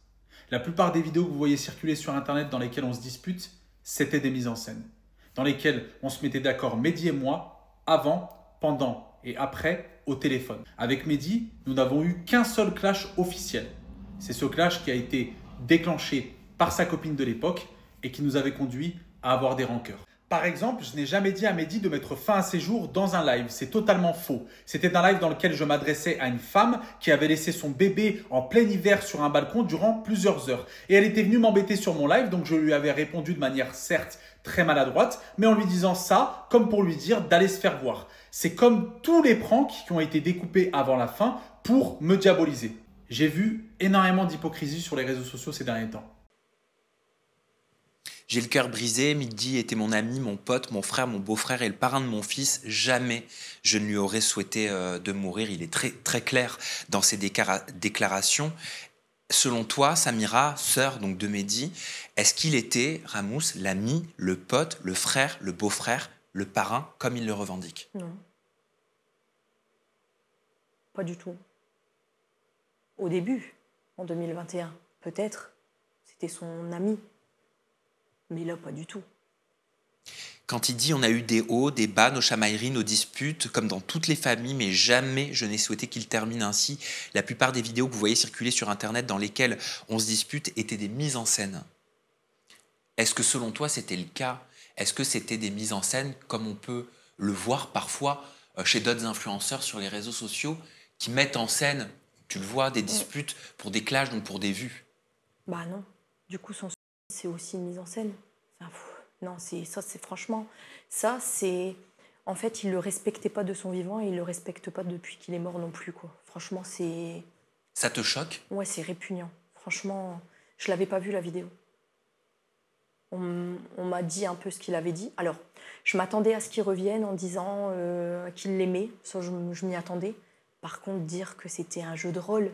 La plupart des vidéos que vous voyez circuler sur Internet dans lesquelles on se dispute, c'était des mises en scène. Dans lesquelles on se mettait d'accord, Mehdi et moi, avant, pendant et après, au téléphone. Avec Mehdi, nous n'avons eu qu'un seul clash officiel. C'est ce clash qui a été déclenché par sa copine de l'époque et qui nous avait conduit à avoir des rancœurs. Par exemple, je n'ai jamais dit à Mehdi de mettre fin à ses jours dans un live. C'est totalement faux. C'était un live dans lequel je m'adressais à une femme qui avait laissé son bébé en plein hiver sur un balcon durant plusieurs heures. Et elle était venue m'embêter sur mon live, donc je lui avais répondu de manière certes très maladroite, mais en lui disant ça comme pour lui dire d'aller se faire voir. C'est comme tous les pranks qui ont été découpés avant la fin pour me diaboliser. J'ai vu énormément d'hypocrisie sur les réseaux sociaux ces derniers temps. J'ai le cœur brisé, Mehdi était mon ami, mon pote, mon frère, mon beau-frère et le parrain de mon fils. Jamais je ne lui aurais souhaité de mourir. Il est très, très clair dans ses déclarations. Selon toi, Samira, sœur donc de Mehdi, est-ce qu'il était, Ramous, l'ami, le pote, le frère, le beau-frère, le parrain, comme il le revendique? Non. Pas du tout. Au début, en 2021, peut-être, c'était son ami. Mais là, pas du tout. Quand il dit on a eu des hauts, des bas, nos chamailleries, nos disputes, comme dans toutes les familles, mais jamais je n'ai souhaité qu'il termine ainsi. La plupart des vidéos que vous voyez circuler sur Internet dans lesquelles on se dispute étaient des mises en scène. Est-ce que selon toi c'était le cas? Est-ce que c'était des mises en scène comme on peut le voir parfois chez d'autres influenceurs sur les réseaux sociaux qui mettent en scène, tu le vois, des disputes pour des clashs, donc pour des vues? Bah non. Du coup, c'est aussi une mise en scène. Enfin, non, c'est franchement... Ça, c'est... En fait, il le respectait pas de son vivant et il le respecte pas depuis qu'il est mort non plus, quoi. Franchement, c'est... Ça te choque? Ouais, c'est répugnant. Franchement, je l'avais pas vu, la vidéo. On m'a dit un peu ce qu'il avait dit. Alors, je m'attendais à ce qu'il revienne en disant qu'il l'aimait. Ça, je m'y attendais. Par contre, dire que c'était un jeu de rôle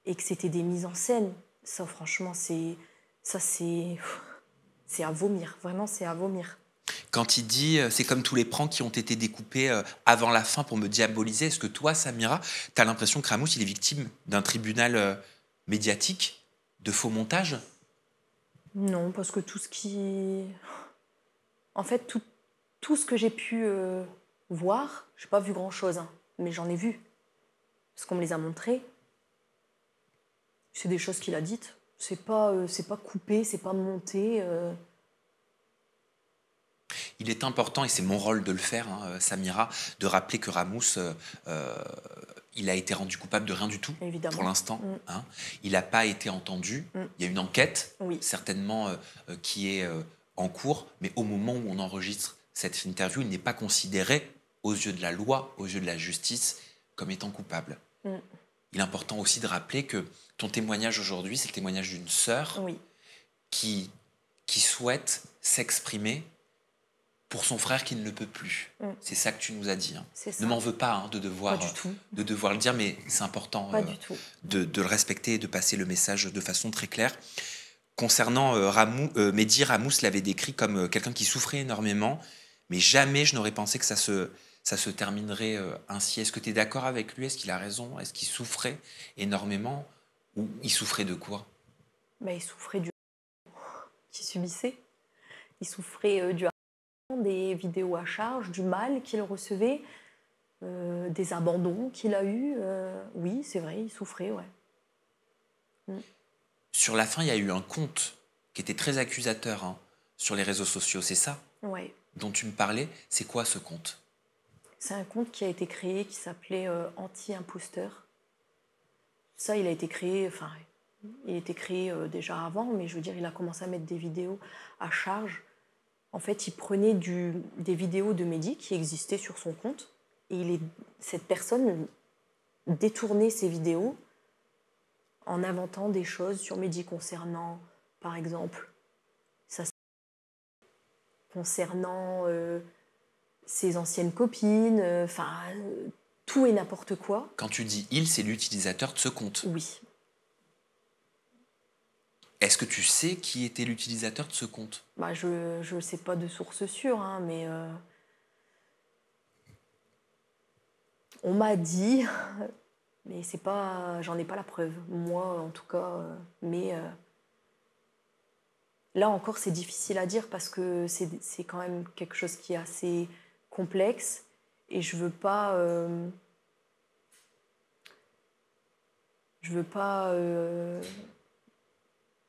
et que c'était des mises en scène, ça, franchement, c'est à vomir. Vraiment, c'est à vomir. Quand il dit c'est comme tous les pranks qui ont été découpés avant la fin pour me diaboliser, est-ce que toi, Samira, tu as l'impression que Ramous il est victime d'un tribunal médiatique, de faux montages? Non, parce que tout ce qui... En fait, tout ce que j'ai pu voir, je n'ai pas vu grand-chose, hein, mais j'en ai vu. Parce qu'on me les a montrés. C'est des choses qu'il a dites. C'est pas coupé, c'est pas monté. Il est important, et c'est mon rôle de le faire, hein, Samira, de rappeler que Ramous, il a été rendu coupable de rien du tout, Évidemment. pour l'instant. Hein. Il n'a pas été entendu. Il y a une enquête, certainement, qui est en cours, mais au moment où on enregistre cette interview, il n'est pas considéré, aux yeux de la loi, aux yeux de la justice, comme étant coupable. Il est important aussi de rappeler que ton témoignage aujourd'hui, c'est le témoignage d'une sœur qui souhaite s'exprimer pour son frère qui ne le peut plus. C'est ça que tu nous as dit. Hein. Ne m'en veux pas de devoir le dire, mais c'est important de le respecter et de passer le message de façon très claire. Concernant Mehdi, Ramous l'avait décrit comme quelqu'un qui souffrait énormément, mais jamais je n'aurais pensé que ça se terminerait ainsi. Est-ce que tu es d'accord avec lui? Est-ce qu'il a raison? Est-ce qu'il souffrait énormément? Ou il souffrait de quoi? Il souffrait du qu'il subissait. Il souffrait du des vidéos à charge, du mal qu'il recevait, des abandons qu'il a eus. Oui, c'est vrai, il souffrait, ouais. Sur la fin, il y a eu un compte qui était très accusateur sur les réseaux sociaux, c'est ça? Ouais. Dont tu me parlais. C'est quoi ce compte? C'est un compte qui a été créé, qui s'appelait Anti-Imposteur. Ça, il a été créé, enfin, il était créé déjà avant, mais je veux dire, il a commencé à mettre des vidéos à charge. En fait, il prenait des vidéos de Mehdi qui existaient sur son compte et cette personne détournait ces vidéos en inventant des choses sur Mehdi concernant, par exemple, concernant ses anciennes copines, tout et n'importe quoi. Quand tu dis « il », c'est l'utilisateur de ce compte? Oui. Est-ce que tu sais qui était l'utilisateur de ce compte? Je ne sais pas de source sûre, hein, mais on m'a dit, mais c'est pas, j'en ai pas la preuve, moi en tout cas. Mais là encore, c'est difficile à dire parce que c'est quand même quelque chose qui est assez complexe et je veux pas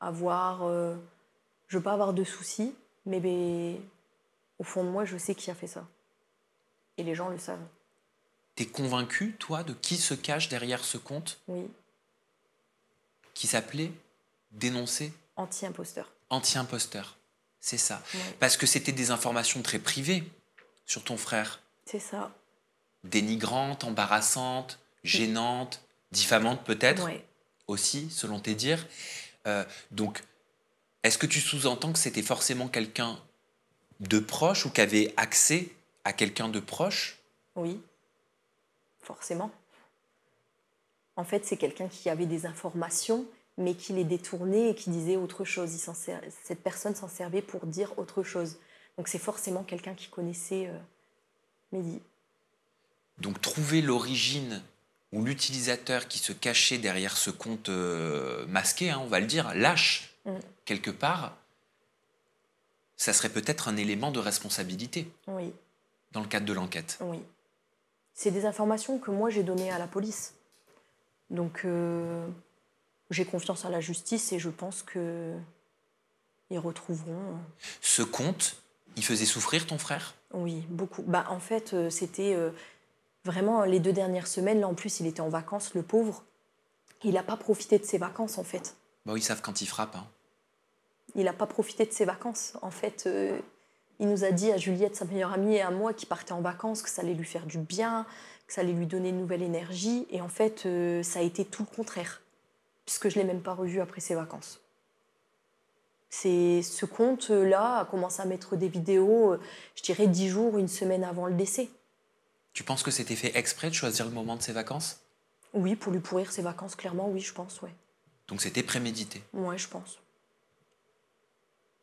avoir de soucis, mais au fond de moi, je sais qui a fait ça. Et les gens le savent. T'es convaincu, toi, de qui se cache derrière ce compte? Oui. Qui s'appelait Dénoncer? Anti-imposteur. Anti-imposteur, c'est ça. Ouais. Parce que c'était des informations très privées sur ton frère. C'est ça. Dénigrantes, embarrassantes, gênantes, diffamantes peut-être, aussi, selon tes dires. Donc, est-ce que tu sous-entends que c'était forcément quelqu'un de proche ou qui avait accès à quelqu'un de proche? Oui, forcément. En fait, c'est quelqu'un qui avait des informations, mais qui les détournait et qui disait autre chose. Cette personne s'en servait pour dire autre chose. Donc c'est forcément quelqu'un qui connaissait Mehdi. Donc trouver l'origine ou l'utilisateur qui se cachait derrière ce compte masqué, hein, on va le dire, lâche, quelque part, ça serait peut-être un élément de responsabilité Oui. dans le cadre de l'enquête. Oui. C'est des informations que moi j'ai données à la police. Donc j'ai confiance à la justice et je pense qu'ils retrouveront. Ce compte, il faisait souffrir ton frère? Oui, beaucoup. Bah, en fait, c'était vraiment les 2 dernières semaines. Là, en plus, il était en vacances, le pauvre. Il n'a pas profité de ses vacances, en fait. Bah oui, ils savent quand ils frappent. Hein. Il n'a pas profité de ses vacances. En fait, il nous a dit à Juliette, sa meilleure amie, et à moi qui partait en vacances, que ça allait lui faire du bien, que ça allait lui donner une nouvelle énergie. Et en fait, ça a été tout le contraire, puisque je ne l'ai même pas revu après ses vacances. Ce compte-là a commencé à mettre des vidéos, je dirais 10 jours, une semaine avant le décès. Tu penses que c'était fait exprès de choisir le moment de ses vacances? Oui, pour lui pourrir ses vacances, clairement, oui, je pense, ouais. Donc c'était prémédité? Ouais, je pense.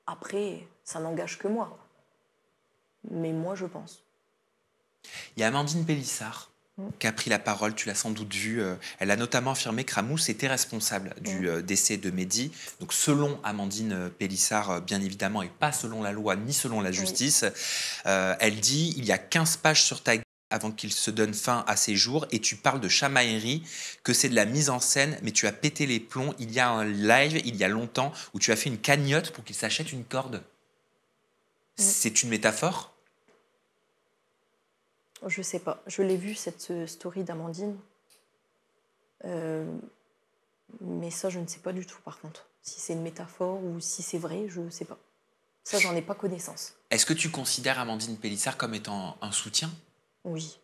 Après, ça n'engage que moi. Mais moi, je pense. Il y a Amandine Pélissard qui a pris la parole, tu l'as sans doute vu. Elle a notamment affirmé que Ramous était responsable du décès de Mehdi. Donc selon Amandine Pélissard, bien évidemment, et pas selon la loi ni selon la justice, elle dit « Il y a 15 pages sur ta gueule avant qu'il se donne fin à ses jours et tu parles de chamaillerie, que c'est de la mise en scène, mais tu as pété les plombs. Il y a un live, il y a longtemps, où tu as fait une cagnotte pour qu'il s'achète une corde. » C'est une métaphore? Je sais pas. Je l'ai vu, cette story d'Amandine. Mais ça, je ne sais pas du tout, par contre. Si c'est une métaphore ou si c'est vrai, je ne sais pas. Ça, j'en ai pas connaissance. Est-ce que tu considères Amandine Pélissard comme étant un soutien? Oui,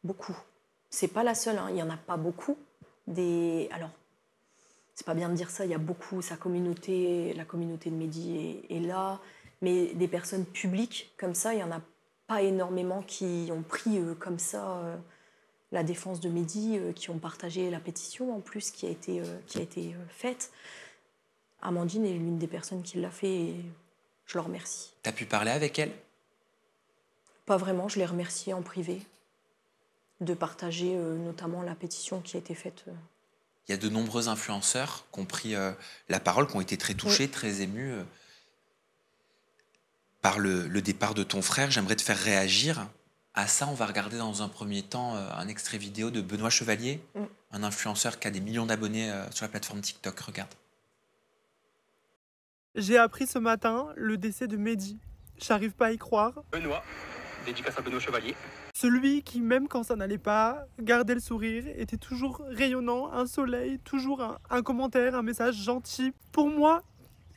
beaucoup. C'est pas la seule, hein. Il y en a pas beaucoup. Alors, c'est pas bien de dire ça, il y a beaucoup, la communauté de Mehdi est là, mais des personnes publiques comme ça, il y en a pas énormément qui ont pris comme ça la défense de Mehdi, qui ont partagé la pétition en plus qui a été faite. Amandine est l'une des personnes qui l'a fait et je le remercie. T'as pu parler avec elle? Pas vraiment, je l'ai remerciée en privé de partager notamment la pétition qui a été faite. Il y a de nombreux influenceurs qui ont pris la parole, qui ont été très touchés, très émus par le départ de ton frère. J'aimerais te faire réagir à ça. On va regarder dans un premier temps un extrait vidéo de Benoît Chevalier, un influenceur qui a des millions d'abonnés sur la plateforme TikTok. Regarde. J'ai appris ce matin le décès de Mehdi. J'arrive pas à y croire. Benoît, dédicace à Benoît Chevalier. Celui qui, même quand ça n'allait pas, gardait le sourire, était toujours rayonnant, un soleil, toujours un commentaire, un message gentil. Pour moi,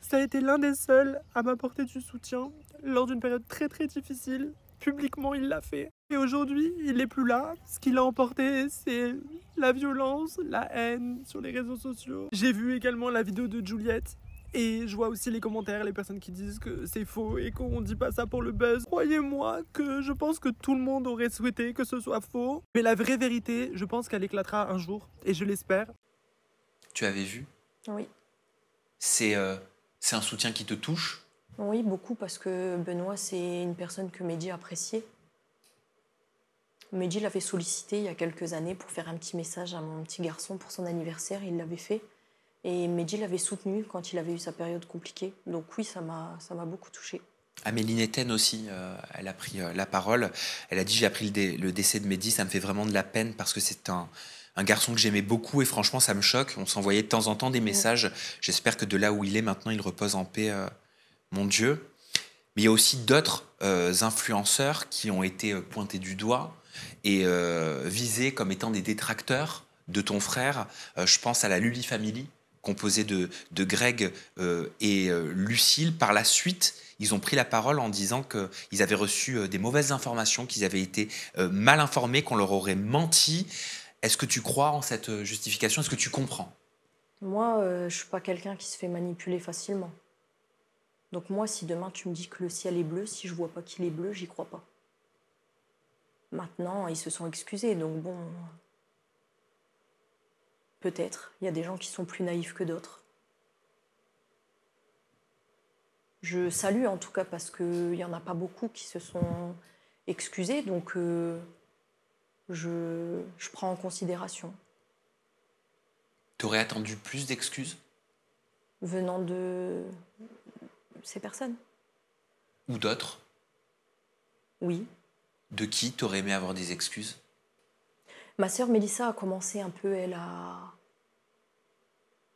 ça a été l'un des seuls à m'apporter du soutien lors d'une période très très difficile. Publiquement, il l'a fait. Et aujourd'hui, il n'est plus là. Ce qu'il a emporté, c'est la violence, la haine sur les réseaux sociaux. J'ai vu également la vidéo de Juliette. Et je vois aussi les commentaires, les personnes qui disent que c'est faux et qu'on dit pas ça pour le buzz. Croyez-moi que je pense que tout le monde aurait souhaité que ce soit faux. Mais la vraie vérité, je pense qu'elle éclatera un jour. Et je l'espère. Tu avais vu? Oui. C'est un soutien qui te touche? Oui, beaucoup, parce que Benoît, c'est une personne que Mehdi appréciait. Mehdi l'avait sollicité il y a quelques années pour faire un petit message à mon petit garçon pour son anniversaire. Il l'avait fait. Et Mehdi l'avait soutenu quand il avait eu sa période compliquée. Donc oui, ça m'a beaucoup touchée. Amélie Netten aussi, elle a pris la parole. Elle a dit « J'ai appris le décès de Mehdi, ça me fait vraiment de la peine parce que c'est un garçon que j'aimais beaucoup et franchement, ça me choque. On s'envoyait de temps en temps des messages. J'espère que de là où il est maintenant, il repose en paix, mon Dieu. » Mais il y a aussi d'autres influenceurs qui ont été pointés du doigt et visés comme étant des détracteurs de ton frère. Je pense à la Luli Family, composée de Greg et Lucille. Par la suite, ils ont pris la parole en disant qu'ils avaient reçu des mauvaises informations, qu'ils avaient été mal informés, qu'on leur aurait menti. Est-ce que tu crois en cette justification? Est-ce que tu comprends? Moi, je ne suis pas quelqu'un qui se fait manipuler facilement. Donc moi, si demain tu me dis que le ciel est bleu, si je vois pas qu'il est bleu, j'y crois pas. Maintenant, ils se sont excusés, donc bon... Peut-être. Il y a des gens qui sont plus naïfs que d'autres. Je salue en tout cas parce qu'il n'y en a pas beaucoup qui se sont excusés, donc je prends en considération. T'aurais attendu plus d'excuses? Venant de ces personnes? Ou d'autres? Oui. De qui t'aurais aimé avoir des excuses? Ma sœur Mélissa a commencé un peu, elle, à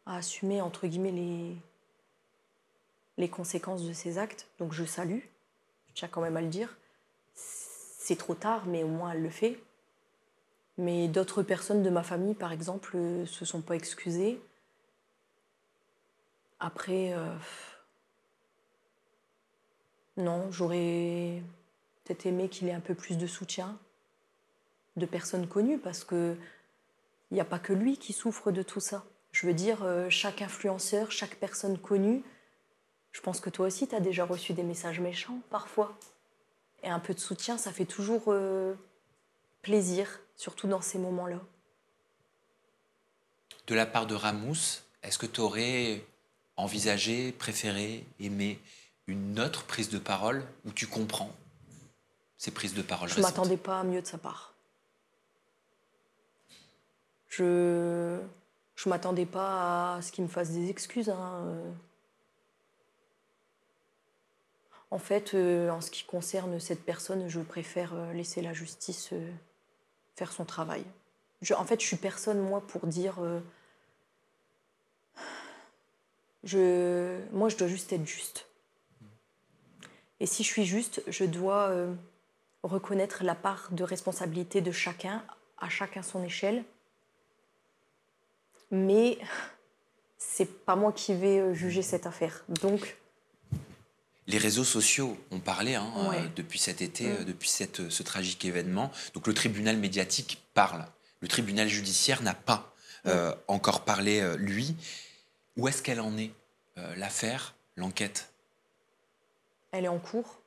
assumer, entre guillemets, les conséquences de ses actes. Donc je salue, je tiens quand même à le dire. C'est trop tard, mais au moins elle le fait. Mais d'autres personnes de ma famille, par exemple, se sont pas excusées. Après, non, j'aurais peut-être aimé qu'il ait un peu plus de soutien de personnes connues, parce que il n'y a pas que lui qui souffre de tout ça. Je veux dire, chaque influenceur, chaque personne connue, je pense que toi aussi, tu as déjà reçu des messages méchants, parfois. Et un peu de soutien, ça fait toujours plaisir, surtout dans ces moments-là. De la part de Ramous, est-ce que tu aurais envisagé, préféré, aimé une autre prise de parole où tu comprends ces prises de parole récentes? Je ne m'attendais pas à mieux de sa part. Je ne m'attendais pas à ce qu'il me fasse des excuses. En fait, en ce qui concerne cette personne, je préfère laisser la justice faire son travail. En fait, je suis personne, moi, pour dire... moi, je dois juste être juste. Et si je suis juste, je dois reconnaître la part de responsabilité de chacun, à chacun son échelle. Mais c'est pas moi qui vais juger cette affaire. Donc... Les réseaux sociaux ont parlé Ouais. Depuis cet été, depuis ce tragique événement. Donc le tribunal médiatique parle. Le tribunal judiciaire n'a pas encore parlé, lui. Où est-ce qu'elle en est, l'affaire, l'enquête? Elle est en cours.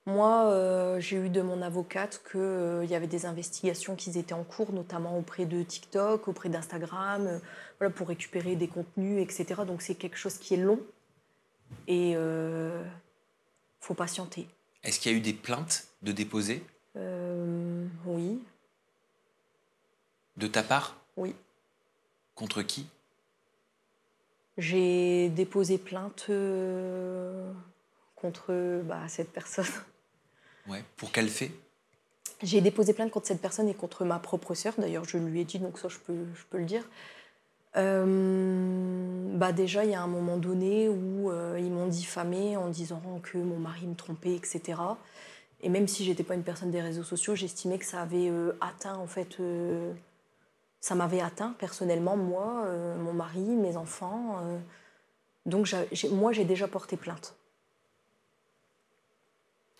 Moi, j'ai eu de mon avocate qu'il y avait des investigations qui étaient en cours, notamment auprès de TikTok, auprès d'Instagram, voilà, pour récupérer des contenus, etc. Donc c'est quelque chose qui est long et faut patienter. Est-ce qu'il y a eu des plaintes de déposer? Oui. De ta part? Oui. Contre qui? J'ai déposé plainte contre cette personne. Ouais. Pour quel fait? J'ai déposé plainte contre cette personne et contre ma propre sœur. D'ailleurs, je lui ai dit, donc ça, je peux le dire. Déjà, il y a un moment donné où ils m'ont diffamée en disant que mon mari me trompait, etc. Et même si j'étais pas une personne des réseaux sociaux, j'estimais que ça avait atteint, en fait... ça m'avait atteint personnellement, moi, mon mari, mes enfants. Donc moi, j'ai déjà porté plainte.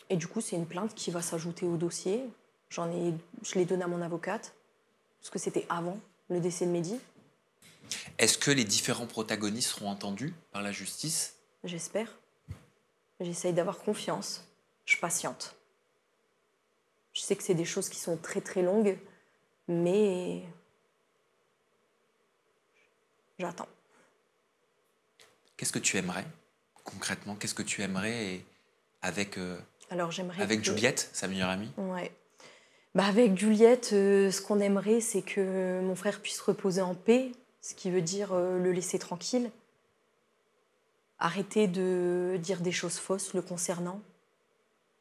Et du coup, c'est une plainte qui va s'ajouter au dossier. Je l'ai donnée à mon avocate, parce que c'était avant le décès de Mehdi. Est-ce que les différents protagonistes seront entendus par la justice? J'espère. J'essaye d'avoir confiance. Je patiente. Je sais que c'est des choses qui sont très très longues, mais j'attends. Qu'est-ce que tu aimerais, concrètement? Qu'est-ce que tu aimerais avec Juliette, sa meilleure amie? Ouais. Avec Juliette, ce qu'on aimerait, c'est que mon frère puisse reposer en paix, ce qui veut dire le laisser tranquille. Arrêter de dire des choses fausses le concernant.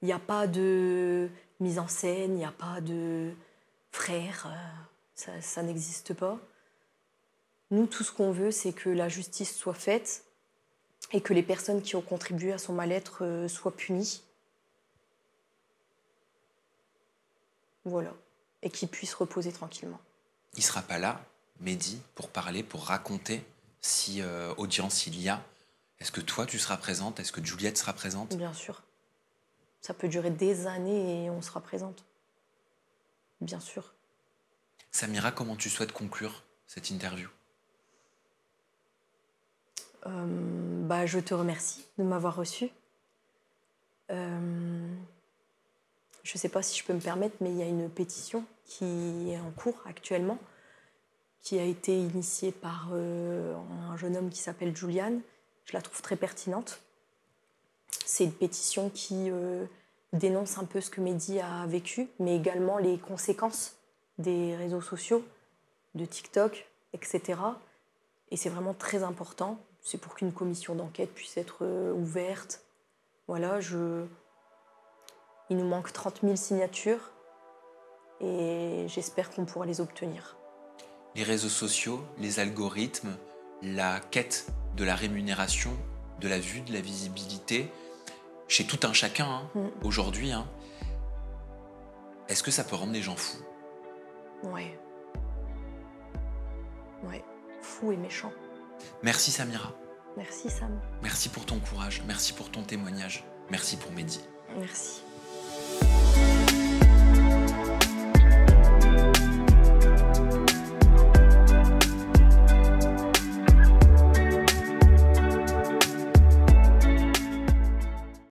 Il n'y a pas de mise en scène, il n'y a pas de frère, ça n'existe pas. Nous, tout ce qu'on veut, c'est que la justice soit faite et que les personnes qui ont contribué à son mal-être soient punies. Voilà. Et qu'il puisse reposer tranquillement. Il ne sera pas là, Mehdi, pour parler, pour raconter si audience il y a. Est-ce que toi, tu seras présente? Est-ce que Juliette sera présente? Bien sûr. Ça peut durer des années et on sera présente. Bien sûr. Samira, comment tu souhaites conclure cette interview? Je te remercie de m'avoir reçue. Je ne sais pas si je peux me permettre, mais il y a une pétition qui est en cours actuellement, qui a été initiée par un jeune homme qui s'appelle Julian. Je la trouve très pertinente. C'est une pétition qui dénonce un peu ce que Mehdi a vécu, mais également les conséquences des réseaux sociaux, de TikTok, etc. Et c'est vraiment très important. C'est pour qu'une commission d'enquête puisse être ouverte. Voilà, il nous manque 30 000 signatures et j'espère qu'on pourra les obtenir. Les réseaux sociaux, les algorithmes, la quête de la rémunération, de la vue, de la visibilité, chez tout un chacun, aujourd'hui, est-ce que ça peut rendre les gens fous? Ouais. Ouais, fou et méchant. Merci Samira. Merci Sam. Merci pour ton courage, merci pour ton témoignage, merci pour Mehdi. Merci.